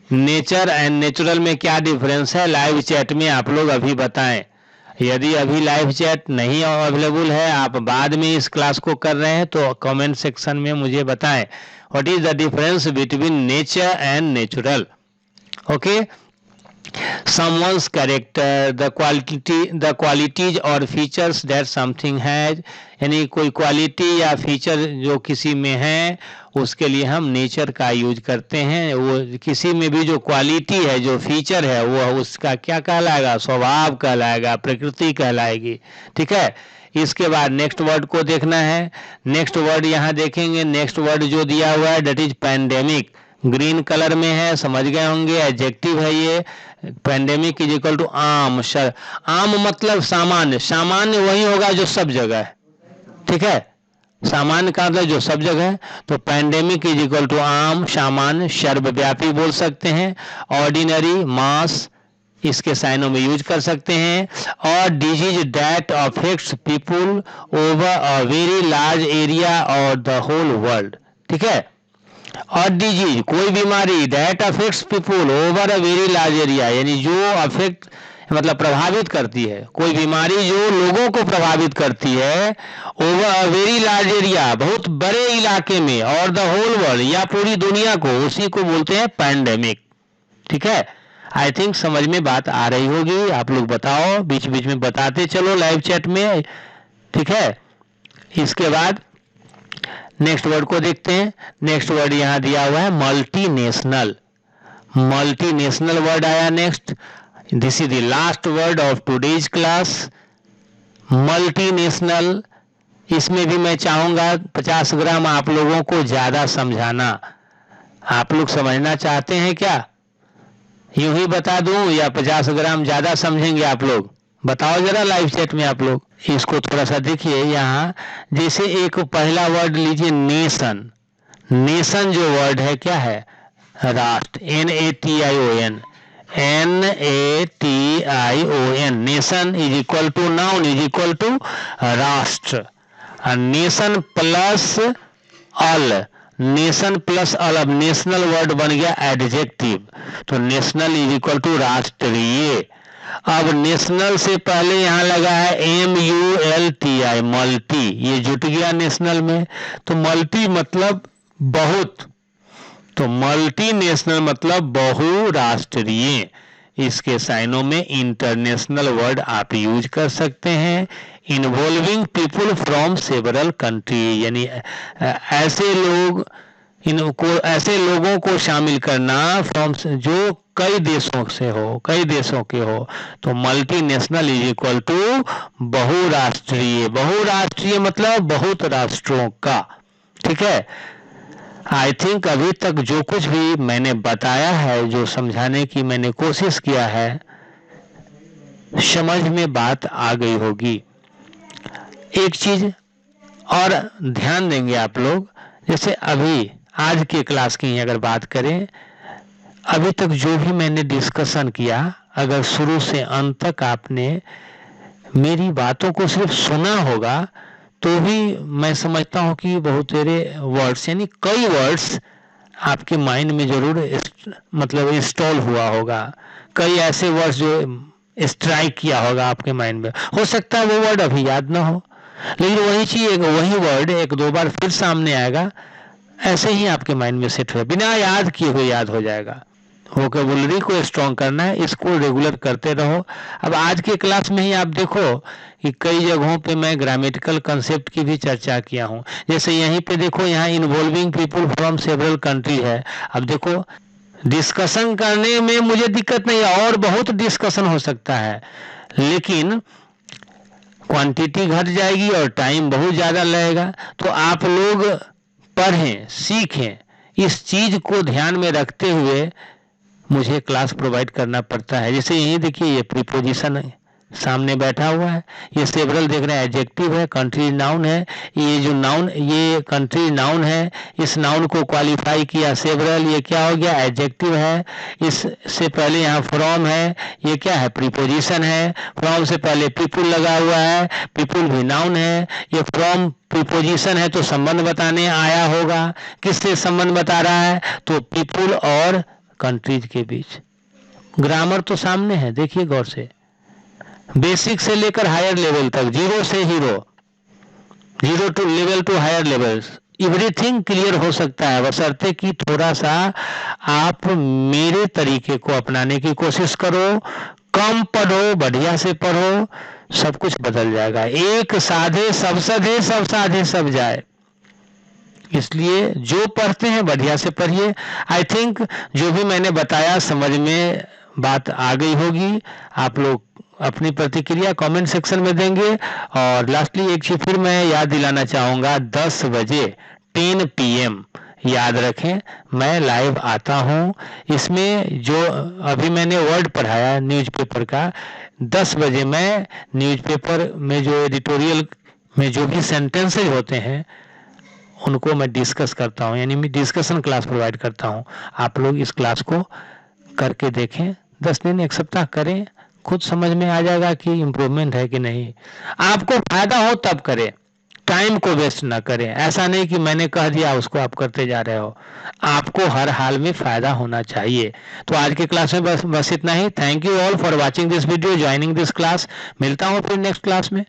nature and natural में क्या डिफरेंस है, लाइव चैट में आप लोग अभी बताएं। यदि अभी लाइव चैट नहीं अवेलेबल है, आप बाद में इस क्लास को कर रहे हैं, तो कमेंट सेक्शन में मुझे बताएं what is the difference between nature and natural. Okay. someone's character, the qualities or features that something has, यानी कोई क्वालिटी या फीचर जो किसी में है उसके लिए हम नेचर का यूज करते हैं। वो किसी में भी जो क्वालिटी है, जो फीचर है, वो उसका क्या कहलाएगा? स्वभाव कहलाएगा, प्रकृति कहलाएगी। ठीक है, इसके बाद नेक्स्ट वर्ड को देखना है। नेक्स्ट वर्ड यहाँ देखेंगे, नेक्स्ट वर्ड जो दिया हुआ है that is pandemic, green colour में है, समझ गए होंगे, एडजेक्टिव है ये। पैंडेमिक इज इक्वल टू आम। आम मतलब सामान्य, सामान्य वही होगा जो सब जगह है। ठीक है, सामान्य का मतलब जो सब जगह है। तो पैंडेमिक इज इक्वल टू आम, सामान्य, सर्वव्यापी बोल सकते हैं। ऑर्डिनरी, मास, इसके साइनों में यूज कर सकते हैं। और disease that affects people over a very large area और द होल वर्ल्ड। ठीक है, और डिजीज कोई बीमारी that affects people over a very large area, यानी जो अफेक्ट मतलब प्रभावित करती है, कोई बीमारी जो लोगों को प्रभावित करती है over a very large area, बहुत बड़े इलाके में, और द होल वर्ल्ड या पूरी दुनिया को, उसी को बोलते हैं पैंडेमिक। ठीक है, आई थिंक समझ में बात आ रही होगी। आप लोग बताओ, बीच बीच में बताते चलो लाइव चैट में। ठीक है, इसके बाद नेक्स्ट वर्ड को देखते हैं। नेक्स्ट वर्ड यहां दिया हुआ है मल्टीनेशनल। मल्टीनेशनल वर्ड आया next. This is the last word of today's class, multinational. इसमें भी मैं चाहूंगा 50 ग्राम आप लोगों को ज्यादा समझाना। आप लोग समझना चाहते हैं क्या? यूं ही बता दूं या 50 ग्राम ज्यादा समझेंगे आप लोग? बताओ जरा लाइव चैट में आप लोग। इसको थोड़ा सा देखिए यहाँ, जैसे एक पहला वर्ड लीजिए नेशन। नेशन जो वर्ड है क्या है? राष्ट्र, NATION, NATION। Nation is equal to noun is equal to राष्ट्र। Nation plus all, nation plus all, अब नेशनल वर्ड बन गया एडजेक्टिव। तो नेशनल इज इक्वल टू राष्ट्रीय। अब नेशनल से पहले यहां लगा है MULTI, मल्टी, ये जुट गया नेशनल में। तो मल्टी मतलब बहुत, तो मल्टी नेशनल मतलब बहुराष्ट्रीय। इसके साइनों में इंटरनेशनल वर्ड आप यूज कर सकते हैं। Involving people from several country, यानी ऐसे लोगों को शामिल करना फ्रॉम, जो कई देशों से हो, कई देशों के हो। तो मल्टीनेशनल इज इक्वल टू बहुराष्ट्रीय। बहुराष्ट्रीय मतलब बहुत राष्ट्रों का। ठीक है, आई थिंक अभी तक जो कुछ भी मैंने बताया है, जो समझाने की मैंने कोशिश किया है, समझ में बात आ गई होगी। एक चीज और ध्यान देंगे आप लोग, जैसे अभी आज के क्लास की अगर बात करें, अभी तक जो भी मैंने डिस्कशन किया, अगर शुरू से अंत तक आपने मेरी बातों को सिर्फ सुना होगा तो भी मैं समझता हूं कि बहुत सारे वर्ड्स, यानी कई वर्ड्स आपके माइंड में जरूर मतलब इंस्टॉल हुआ होगा। कई ऐसे वर्ड्स जो स्ट्राइक किया होगा आपके माइंड में। हो सकता है वो वर्ड अभी याद ना हो, लेकिन वही चीज, वही वर्ड एक दो बार फिर सामने आएगा, ऐसे ही आपके माइंड में सेट हो, बिना याद किए हुए याद हो जाएगा। वोकैबुलरी को स्ट्रॉन्ग करना है, इसको रेगुलर करते रहो। अब आज के क्लास में ही आप देखो कि कई जगहों पे मैं ग्रामेटिकल कंसेप्ट की भी चर्चा किया हूं। जैसे यहीं पे देखो, यहाँ involving people from several country है। अब देखो, डिस्कशन करने में मुझे दिक्कत नहीं है, और बहुत डिस्कशन हो सकता है, लेकिन क्वांटिटी घट जाएगी और टाइम बहुत ज्यादा लगेगा। तो आप लोग पढ़ें, सीखें, इस चीज को ध्यान में रखते हुए मुझे क्लास प्रोवाइड करना पड़ता है। जैसे यही देखिए, ये प्रीपोजिशन है, सामने बैठा हुआ है, ये सेवरल देख रहे हैं, एडजेक्टिव है, कंट्री नाउन है। ये जो नाउन, ये कंट्री नाउन है, इस नाउन को क्वालिफाई किया सेवरल, ये क्या हो गया? एडजेक्टिव है। इससे पहले यहाँ फ्रॉम है, ये क्या है? प्रीपोजिशन है। फ्रॉम से पहले पीपुल लगा हुआ है, पीपुल भी नाउन है। ये फ्रॉम प्रीपोजिशन है तो संबंध बताने आया होगा। किससे संबंध बता रहा है? तो पीपुल और कंट्रीज के बीच। ग्रामर तो सामने है, देखिए गौर से, बेसिक से लेकर हायर लेवल तक, जीरो से hero, zero to level to higher level, everything clear हो सकता है, बशर्ते कि थोड़ा सा आप मेरे तरीके को अपनाने की कोशिश करो, कम पढ़ो, बढ़िया से पढ़ो, सब कुछ बदल जाएगा। एक साधे सब सधे, सब साधे सब जाए। इसलिए जो पढ़ते हैं बढ़िया से पढ़िए। आई थिंक जो भी मैंने बताया समझ में बात आ गई होगी। आप लोग अपनी प्रतिक्रिया कमेंट सेक्शन में देंगे। और लास्टली एक चीज फिर मैं याद दिलाना चाहूँगा, 10 बजे 10 PM याद रखें, मैं लाइव आता हूँ। इसमें जो अभी मैंने वर्ड पढ़ाया न्यूज़पेपर का, 10 बजे मैं न्यूज़पेपर में जो एडिटोरियल में जो भी सेंटेंसेज होते हैं उनको मैं डिस्कस करता हूँ, यानी मैं डिस्कशन क्लास प्रोवाइड करता हूँ। आप लोग इस क्लास को करके देखें, 10 दिन 1 सप्ताह करें, खुद समझ में आ जाएगा कि इम्प्रूवमेंट है कि नहीं। आपको फायदा हो तब करें, टाइम को वेस्ट ना करें। ऐसा नहीं कि मैंने कह दिया उसको आप करते जा रहे हो, आपको हर हाल में फायदा होना चाहिए। तो आज के क्लास में बस इतना ही। Thank you all for watching this video, joining this class. मिलता हूँ फिर नेक्स्ट क्लास में।